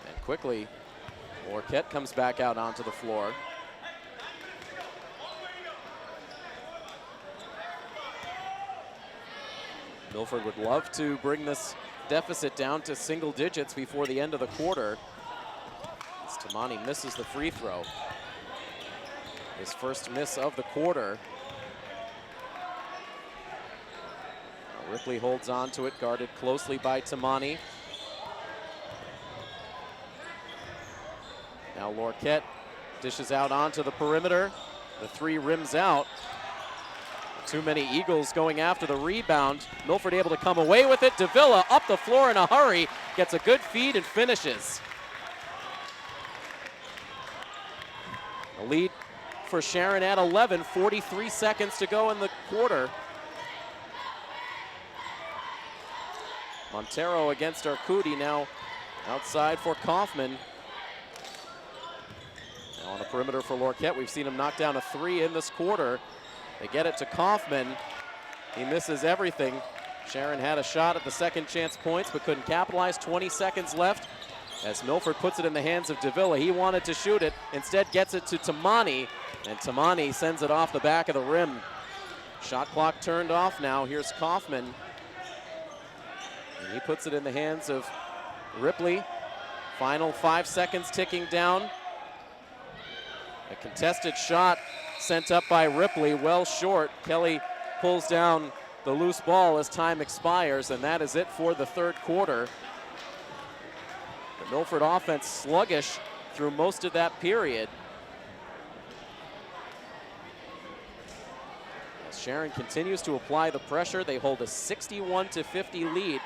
And quickly, Lorquette comes back out onto the floor. Milford would love to bring this deficit down to single digits before the end of the quarter. As Tamani misses the free throw. His first miss of the quarter. Now Ripley holds on to it, guarded closely by Tamani. Now Lorquette dishes out onto the perimeter. The three rims out. Too many Eagles going after the rebound. Milford able to come away with it. Davila up the floor in a hurry. Gets a good feed and finishes. A lead for Sharon at 11. 43 seconds to go in the quarter. Montero against Arcudi, now outside for Kaufman. Now on the perimeter for Lorquette. We've seen him knock down a three in this quarter. They get it to Kaufman. He misses everything. Sharon had a shot at the second chance points, but couldn't capitalize. 20 seconds left. as Milford puts it in the hands of Davila. He wanted to shoot it, instead gets it to Tamani, and Tamani sends it off the back of the rim. Shot clock turned off now. Here's Kaufman. And he puts it in the hands of Ripley. Final 5 seconds ticking down. A contested shot sent up by Ripley, well short. Kelly pulls down the loose ball as time expires, and that is it for the third quarter. The Milford offense sluggish through most of that period. As Sharon continues to apply the pressure, they hold a 61-50 lead.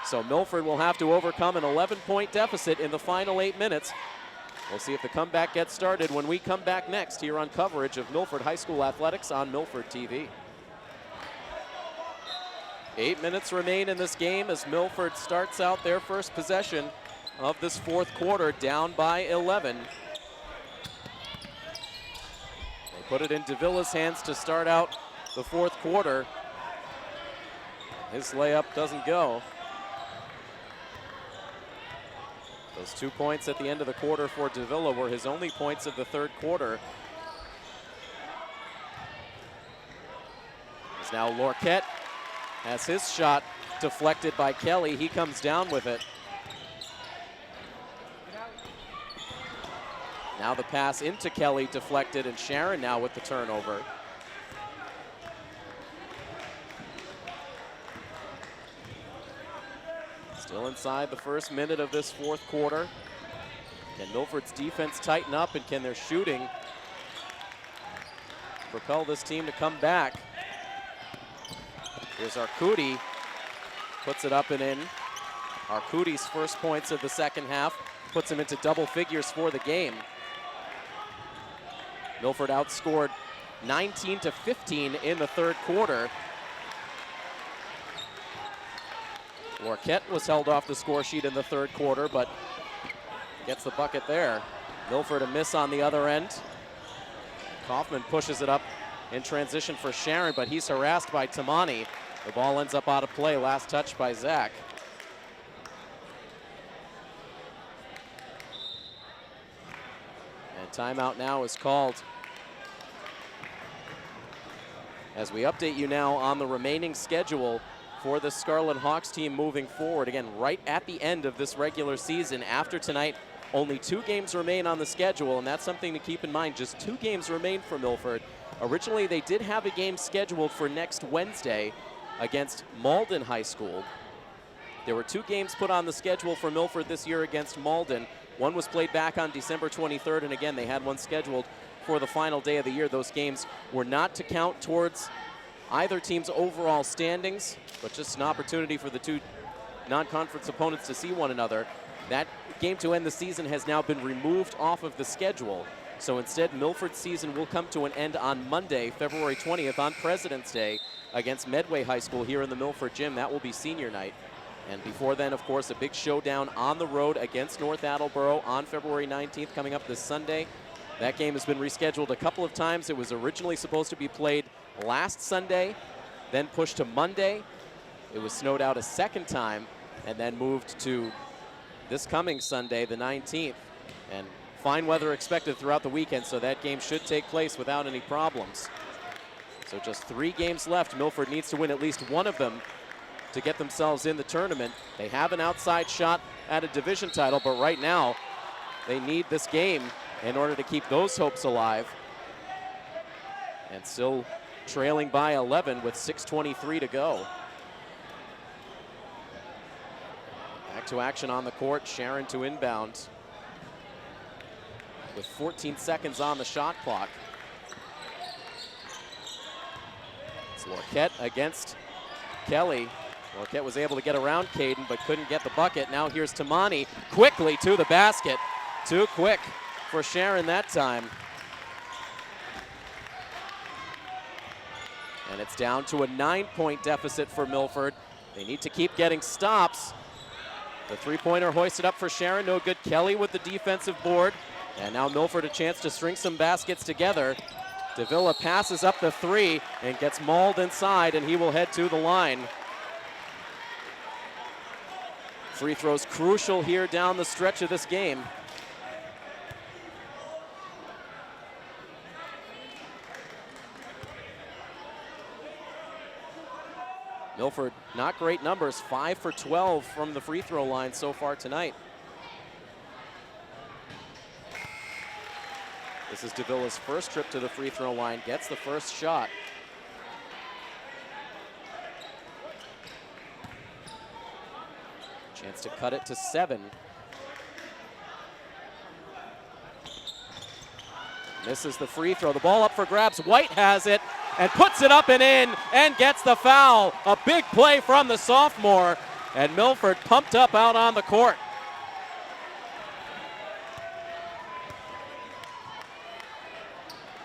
So Milford will have to overcome an 11-point deficit in the final 8 minutes. We'll see if the comeback gets started when we come back next here on coverage of Milford High School Athletics on Milford TV. 8 minutes remain in this game as Milford starts out their first possession of this fourth quarter, down by 11. They put it in Davila's hands to start out the fourth quarter. His layup doesn't go. Those 2 points at the end of the quarter for Davila were his only points of the third quarter. As now Lorquette has his shot deflected by Kelly. He comes down with it. Now the pass into Kelly deflected, and Sharon now with the turnover. Still inside the first minute of this fourth quarter. Can Milford's defense tighten up, and can their shooting propel this team to come back? Here's Arcudi, puts it up and in. Arcudi's first points of the second half puts him into double figures for the game. Milford outscored 19-15 in the third quarter. Lorquette was held off the score sheet in the third quarter, but gets the bucket there. Milford a miss on the other end. Kaufman pushes it up in transition for Sharon, but he's harassed by Tamani. The ball ends up out of play, last touch by Zach. And timeout now is called. As we update you now on the remaining schedule for the Scarlet Hawks team moving forward. Again, right at the end of this regular season. After tonight, only 2 games remain on the schedule, and that's something to keep in mind. Just 2 games remain for Milford. Originally, they did have a game scheduled for next Wednesday against Malden High School. There were 2 games put on the schedule for Milford this year against Malden. One was played back on December 23rd, and again, they had one scheduled for the final day of the year. Those games were not to count towards either team's overall standings, but just an opportunity for the 2 non-conference opponents to see one another. That game to end the season has now been removed off of the schedule. So instead, Milford's season will come to an end on Monday, February 20th, on President's Day against Medway High School here in the Milford Gym. That will be senior night. And before then, of course, a big showdown on the road against North Attleboro on February 19th, coming up this Sunday. That game has been rescheduled a couple of times. It was originally supposed to be played last Sunday, then pushed to Monday. It was snowed out a second time, and then moved to this coming Sunday, the 19th. And fine weather expected throughout the weekend, so that game should take place without any problems. So just 3 games left. Milford needs to win at least one of them to get themselves in the tournament. They have an outside shot at a division title, but right now they need this game in order to keep those hopes alive. And still trailing by 11 with 6:23 to go. Back to action on the court. Sharon to inbound with 14 seconds on the shot clock. It's Lorquette against Kelly. Lorquette was able to get around Caden, but couldn't get the bucket. Now here's Tamani quickly to the basket. Too quick for Sharon that time. And it's down to a 9-point deficit for Milford. They need to keep getting stops. The 3-pointer hoisted up for Sharon, no good. Kelly with the defensive board. And now Milford a chance to string some baskets together. Davila passes up the 3 and gets mauled inside, and he will head to the line. free throw's crucial here down the stretch of this game. Milford, not great numbers, 5 for 12 from the free throw line so far tonight. This is Davilla's first trip to the free throw line, gets the first shot. Chance to cut it to 7. Misses the free throw. The ball up for grabs. White has it and puts it up and in and gets the foul. A big play from the sophomore, and Milford pumped up out on the court.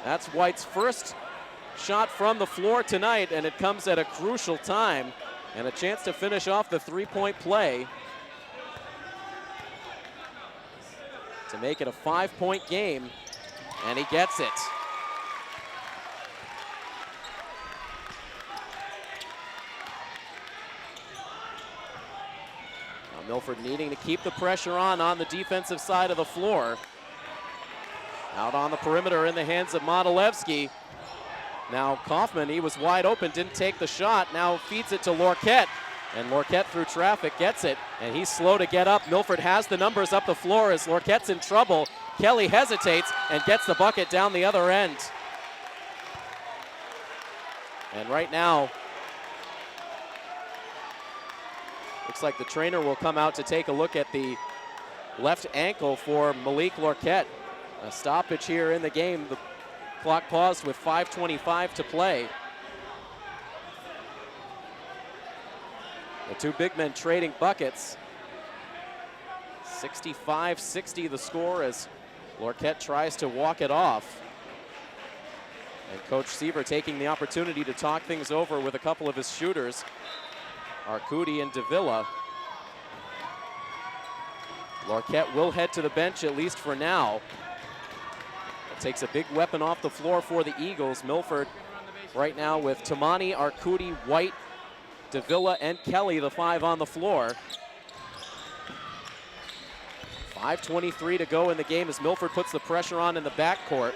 That's White's first shot from the floor tonight, and it comes at a crucial time, and a chance to finish off the three-point play to make it a 5-point game, and he gets it. Now Milford needing to keep the pressure on the defensive side of the floor. Out on the perimeter in the hands of Modilevsky. Now Kaufman, he was wide open, didn't take the shot, now feeds it to Lorquette. And Lorquette through traffic gets it, and he's slow to get up. Milford has the numbers up the floor as Lorquette's in trouble. Kelly hesitates and gets the bucket down the other end. And right now, looks like the trainer will come out to take a look at the left ankle for Malik Lorquette. A stoppage here in the game. The clock paused with 5:25 to play. The two big men trading buckets. 65-60 the score as Lorquette tries to walk it off. And Coach Seaver taking the opportunity to talk things over with a couple of his shooters, Arcudi and Davila. Lorquette will head to the bench, at least for now. It takes a big weapon off the floor for the Eagles. Milford right now with Tamani, Arcudi, White, Davila, and Kelly, the 5 on the floor. 5:23 to go in the game as Milford puts the pressure on in the backcourt.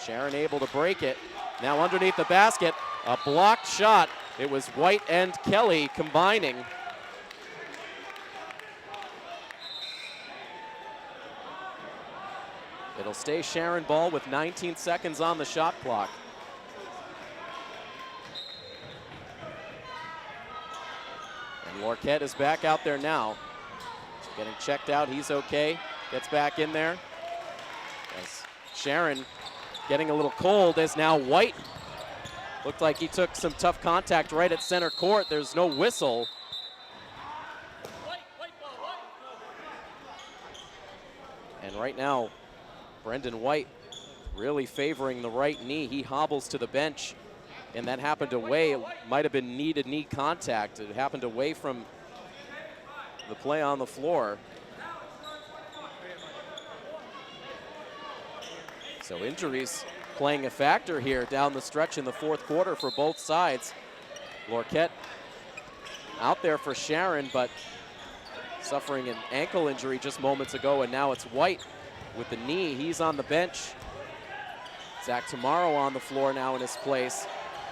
Sharon able to break it. Now underneath the basket, a blocked shot. It was White and Kelly combining. It'll stay Sharon ball with 19 seconds on the shot clock. And Lorquette is back out there now. Getting checked out, he's okay. Gets back in there. As Sharon getting a little cold as now White looked like he took some tough contact right at center court. There's no whistle. And right now, Brendan White really favoring the right knee. He hobbles to the bench, and that happened away. It might have been knee-to-knee contact. It happened away from the play on the floor. So injuries playing a factor here down the stretch in the fourth quarter for both sides. Lorquette out there for Sharon, but suffering an ankle injury just moments ago, and now it's White with the knee. He's on the bench. Zach Tomorrow on the floor now in his place.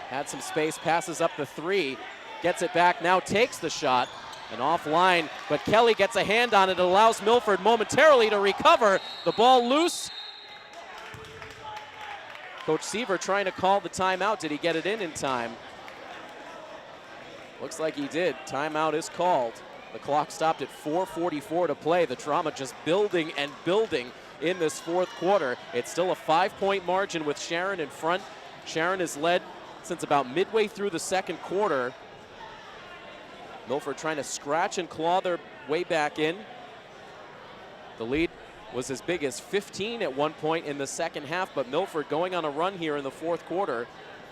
Had some space, passes up the 3, gets it back, now takes the shot, and offline, but Kelly gets a hand on it. It allows Milford momentarily to recover. The ball loose. Coach Seaver trying to call the timeout. Did he get it in time? Looks like he did. Timeout is called. The clock stopped at 4:44 to play. The drama just building and building in this fourth quarter. It's still a 5-point margin with Sharon in front. Sharon has led since about midway through the second quarter. Milford trying to scratch and claw their way back in. The lead was as big as 15 at one point in the second half, but Milford going on a run here in the fourth quarter.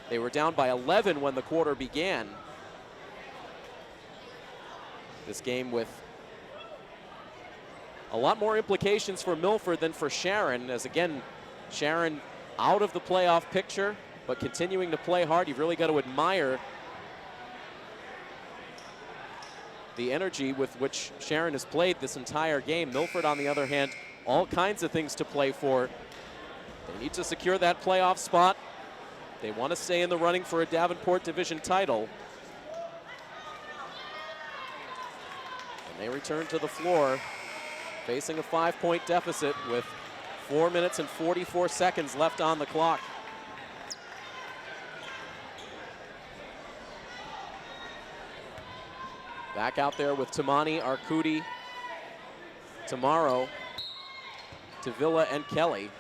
They were down by 11 when the quarter began. This game with a lot more implications for Milford than for Sharon, as again, Sharon out of the playoff picture, but continuing to play hard. You've really got to admire the energy with which Sharon has played this entire game. Milford, on the other hand, all kinds of things to play for. They need to secure that playoff spot. They want to stay in the running for a Davenport Division title. And they return to the floor, facing a 5-point deficit with 4 minutes and 44 seconds left on the clock. Back out there with Tamani, Arcudi, Tomorrow, Davila, and Kelly.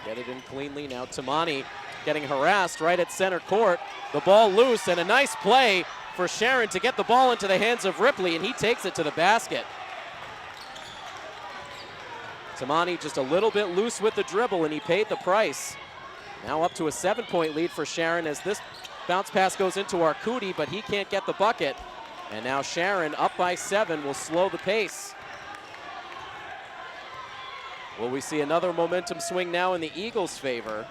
They get it in cleanly now. Tamani getting harassed right at center court. The ball loose, and a nice play for Sharon to get the ball into the hands of Ripley, and he takes it to the basket. Tamani just a little bit loose with the dribble, and he paid the price. Now up to a 7-point lead for Sharon as this bounce pass goes into Arcudi, but he can't get the bucket. And now Sharon, up by 7, will slow the pace. Will we see another momentum swing now in the Eagles' favor?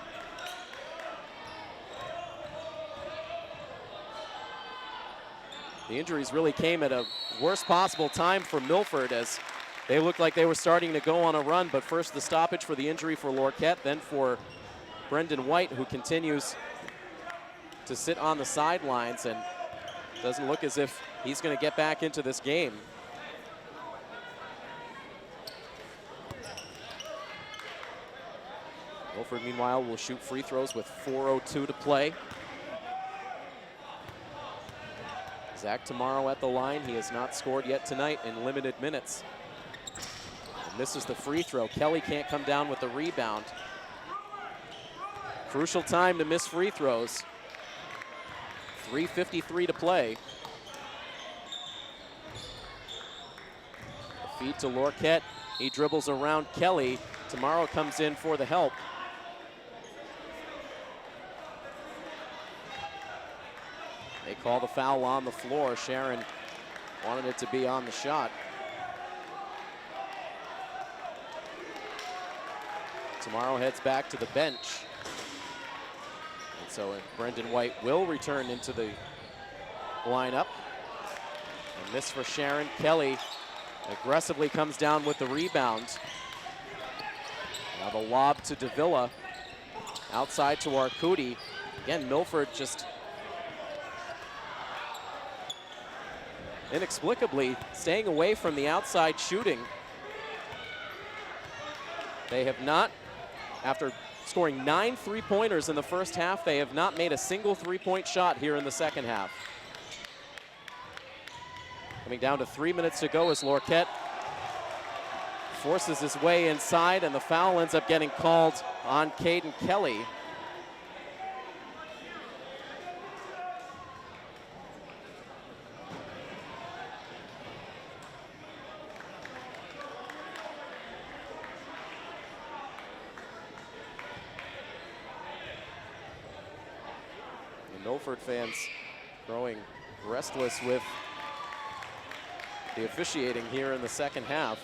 The injuries really came at a worst possible time for Milford as they looked like they were starting to go on a run, but first the stoppage for the injury for Lorquette, then for Brendan White, who continues to sit on the sidelines and doesn't look as if he's going to get back into this game. Milford, meanwhile, will shoot free throws with 4:02 to play. Zach Tomorrow at the line. He has not scored yet tonight in limited minutes. And misses the free throw. Kelly can't come down with the rebound. Crucial time to miss free throws. 3:53 to play. The feed to Lorquette. He dribbles around Kelly. Tomorrow comes in for the help. They call the foul on the floor. Sharon wanted it to be on the shot. Tomorrow heads back to the bench. And so Brendan White will return into the lineup. A miss for Sharon. Kelly aggressively comes down with the rebound. Now the lob to Davila. Outside to Arcudi. Again, Milford just inexplicably staying away from the outside shooting. They have not, after scoring 9 3-pointers in the first half, they have not made a single 3-point shot here in the second half. Coming down to 3 minutes to go as Lorquette forces his way inside, and the foul ends up getting called on Caden Kelly. Milford fans growing restless with the officiating here in the second half.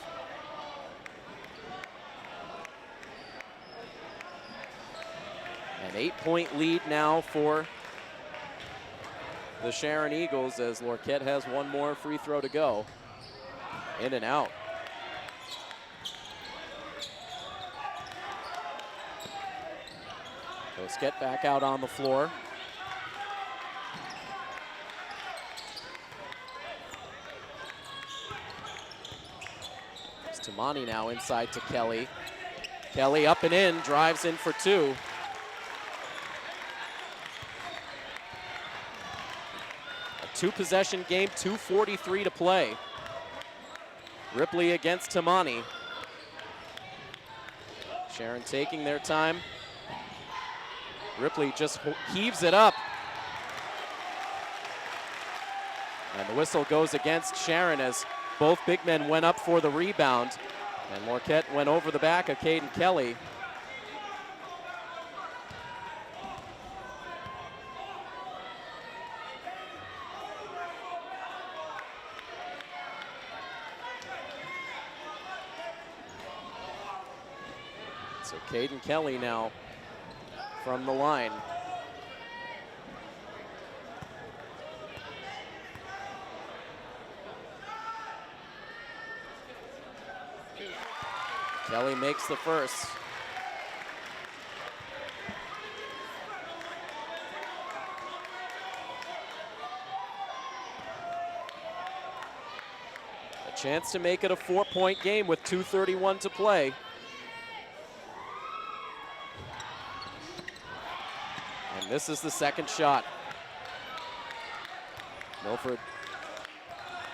An 8-point lead now for the Sharon Eagles as Lorquette has one more free throw to go. In and out. Lorquette back out on the floor. Tamani now inside to Kelly. Kelly up and in, drives in for 2. A 2-possession game, 2:43 to play. Ripley against Tamani. Sharon taking their time. Ripley just heaves it up. And the whistle goes against Sharon as both big men went up for the rebound, and Lorquette went over the back of Caden Kelly. So Caden Kelly now from the line. Kelly makes the first. A chance to make it a 4-point game with 2:31 to play. And this is the second shot. Milford,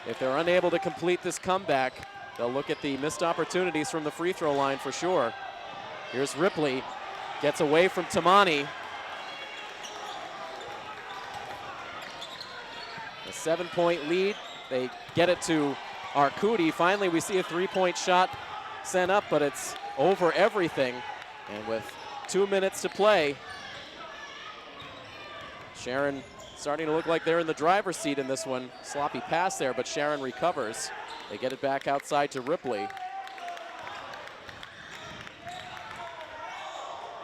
if they're unable to complete this comeback, they'll look at the missed opportunities from the free throw line for sure. Here's Ripley, gets away from Tamani. A 7-point lead. They get it to Arcudi. Finally, we see a 3-point shot sent up, but it's over everything. And with 2 minutes to play, Sharon starting to look like they're in the driver's seat in this one. Sloppy pass there, but Sharon recovers. They get it back outside to Ripley.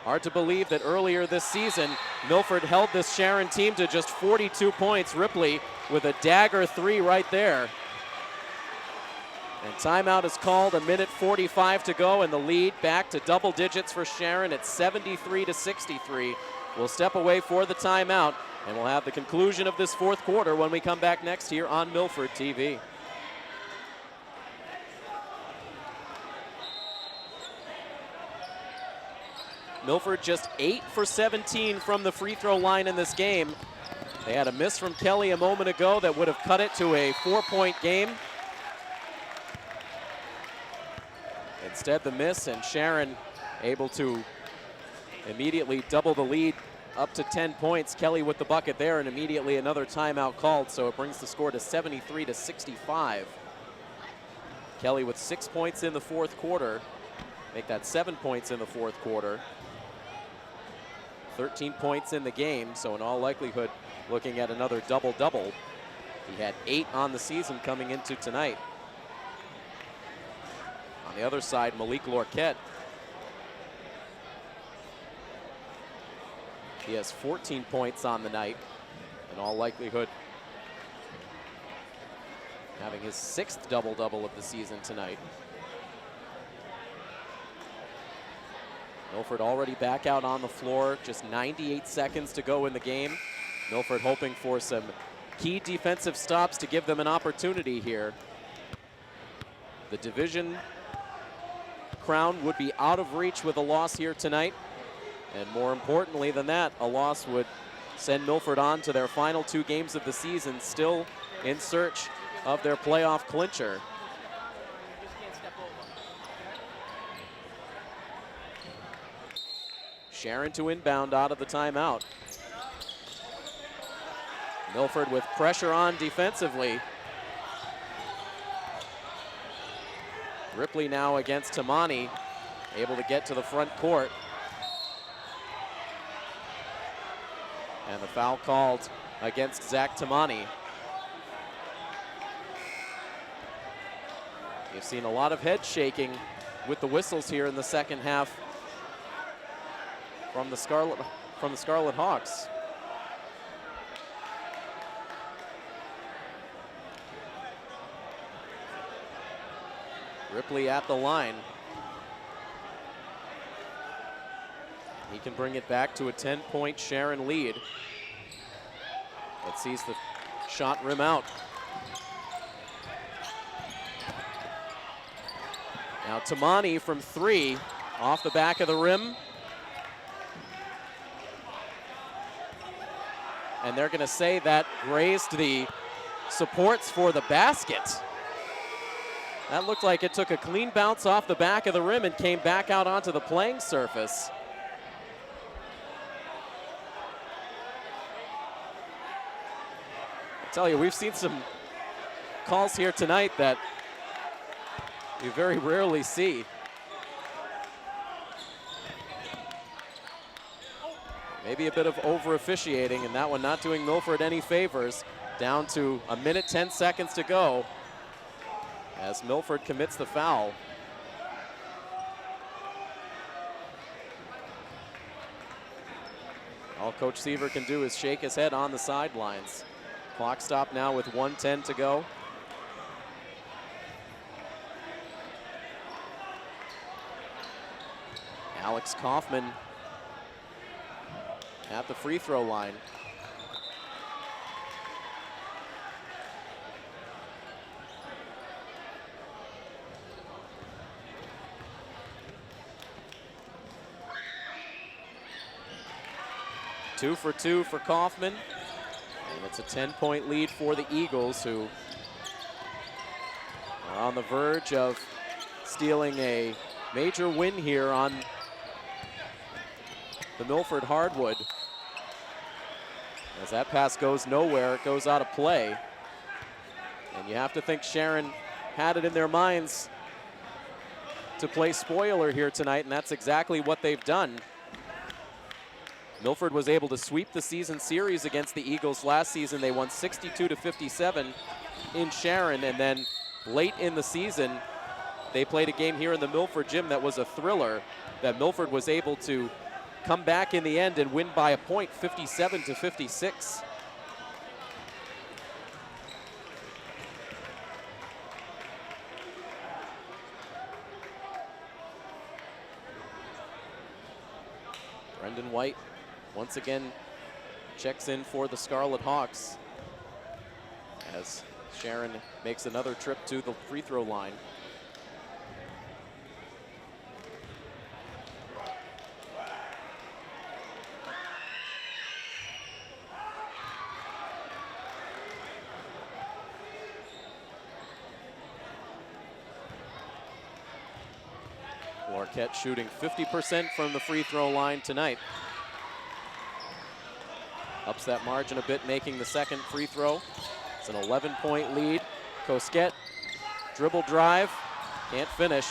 Hard to believe that earlier this season, Milford held this Sharon team to just 42 points. Ripley with a dagger 3 right there. And timeout is called, 1:45 to go, and the lead back to double digits for Sharon at 73-63. We'll step away for the timeout, and we'll have the conclusion of this fourth quarter when we come back next here on Milford TV. Milford just 8 for 17 from the free throw line in this game. They had a miss from Kelly a moment ago that would have cut it to a 4-point game. Instead, the miss, and Sharon able to immediately double the lead up to 10 points. Kelly with the bucket there, and immediately another timeout called, so it brings the score to 73-65. Kelly with 6 points in the fourth quarter. Make that 7 points in the fourth quarter. 13 points in the game, so in all likelihood, looking at another double-double. He had 8 on the season coming into tonight. On the other side, Malik Lorquette. He has 14 points on the night, in all likelihood having his 6th double-double of the season tonight. Milford already back out on the floor, just 98 seconds to go in the game. Milford hoping for some key defensive stops to give them an opportunity here. The division crown would be out of reach with a loss here tonight. And more importantly than that, a loss would send Milford on to their final 2 games of the season, still in search of their playoff clincher. Sharon to inbound out of the timeout. Milford with pressure on defensively. Ripley now against Tamani, able to get to the front court. And the foul called against Zach Tamani. You've seen a lot of head shaking with the whistles here in the second half from the Scarlet Hawks. Ripley at the line. He can bring it back to a 10-point Sharon lead. But sees the shot rim out. Now Tamani from 3, off the back of the rim. And they're going to say that grazed the supports for the basket. That looked like it took a clean bounce off the back of the rim and came back out onto the playing surface. I tell you, we've seen some calls here tonight that you very rarely see. Maybe a bit of over-officiating, and that one not doing Milford any favors. Down to 1:10 to go as Milford commits the foul. All Coach Seaver can do is shake his head on the sidelines. Clock stop now with 1:10 to go. Alex Kaufman at the free throw line. Two for two for Kaufman. And it's a 10-point lead for the Eagles, who are on the verge of stealing a major win here on the Milford hardwood. As that pass goes nowhere, it goes out of play. And you have to think Sharon had it in their minds to play spoiler here tonight, and that's exactly what they've done. Milford was able to sweep the season series against the Eagles last season. They won 62-57 in Sharon, and then late in the season, they played a game here in the Milford gym that was a thriller, that Milford was able to come back in the end and win by a point, 57-56. Brendan White once again checks in for the Scarlet Hawks as Sharon makes another trip to the free throw line. Larquette shooting 50% from the free throw line tonight. Ups that margin a bit, making the second free throw. It's an 11-point lead. Cosquet, dribble drive, can't finish.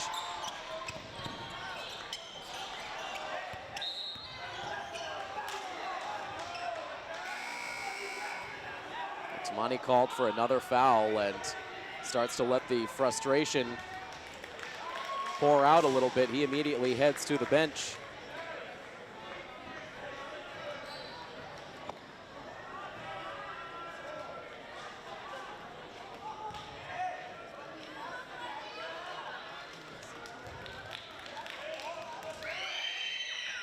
Monty called for another foul and starts to let the frustration pour out a little bit. He immediately heads to the bench.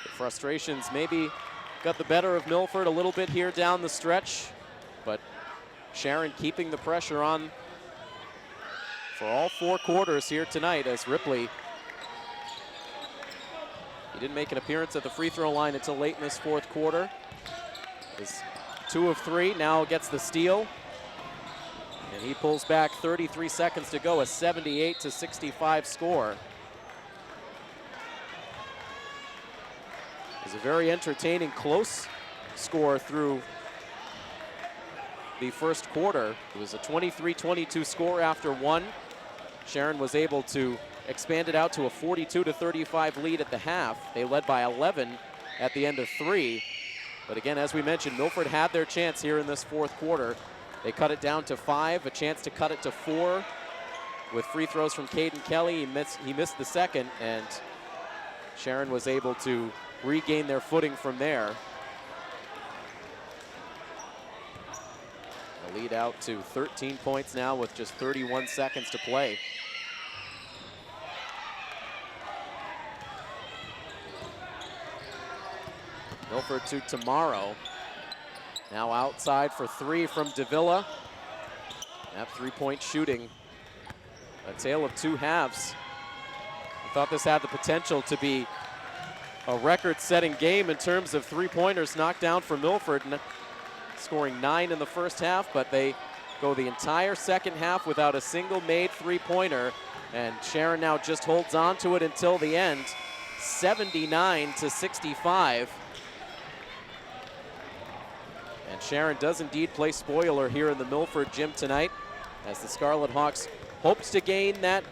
The frustrations maybe got the better of Milford a little bit here down the stretch, but Sharon keeping the pressure on for all four quarters here tonight as Ripley, he didn't make an appearance at the free throw line until late in this fourth quarter. Is 2 of 3, now gets the steal. And he pulls back 33 seconds to go, a 78-65 score. It was a very entertaining, close score through the first quarter. It was a 23-22 score after one. Sharon was able to expand it out to a 42-35 lead at the half. They led by 11 at the end of 3. But again, as we mentioned, Milford had their chance here in this fourth quarter. They cut it down to 5, a chance to cut it to 4 with free throws from Caden Kelly. He missed the second, and Sharon was able to regain their footing from there. The lead out to 13 points now with just 31 seconds to play. Milford to Tomorrow. Now outside for 3 from Davila. That three-point shooting, a tale of two halves. I thought this had the potential to be a record-setting game in terms of three-pointers knocked down for Milford, scoring 9 in the first half, but they go the entire second half without a single made three-pointer, and Sharon now just holds on to it until the end, 79-65. And Sharon does indeed play spoiler here in the Milford gym tonight, as the Scarlet Hawks hopes to gain that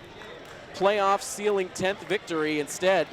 playoff ceiling 10th victory. Instead,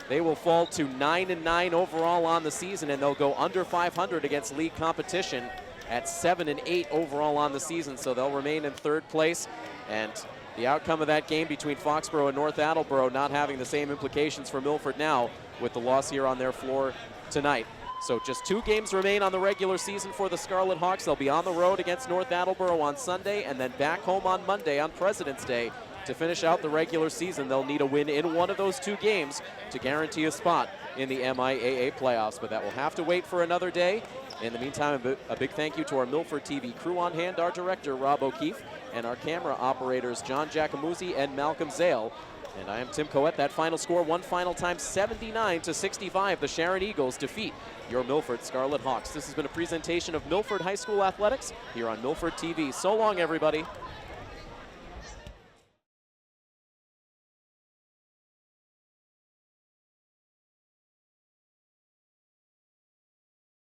they will fall to 9-9 overall on the season, and they'll go under 500 against league competition at 7-8 overall on the season. So they'll remain in third place, and the outcome of that game between Foxborough and North Attleboro not having the same implications for Milford now with the loss here on their floor tonight. So just 2 games remain on the regular season for the Scarlet Hawks. They'll be on the road against North Attleboro on Sunday and then back home on Monday on President's Day to finish out the regular season. They'll need a win in one of those 2 games to guarantee a spot in the MIAA playoffs, but that will have to wait for another day. In the meantime, a big thank you to our Milford TV crew on hand, our director, Rob O'Keefe, and our camera operators, John Giacomuzzi and Malcolm Zale. And I am Tim Coette. That final score, one final time, 79-65. The Sharon Eagles defeat your Milford Scarlet Hawks. This has been a presentation of Milford High School Athletics here on Milford TV. So long, everybody.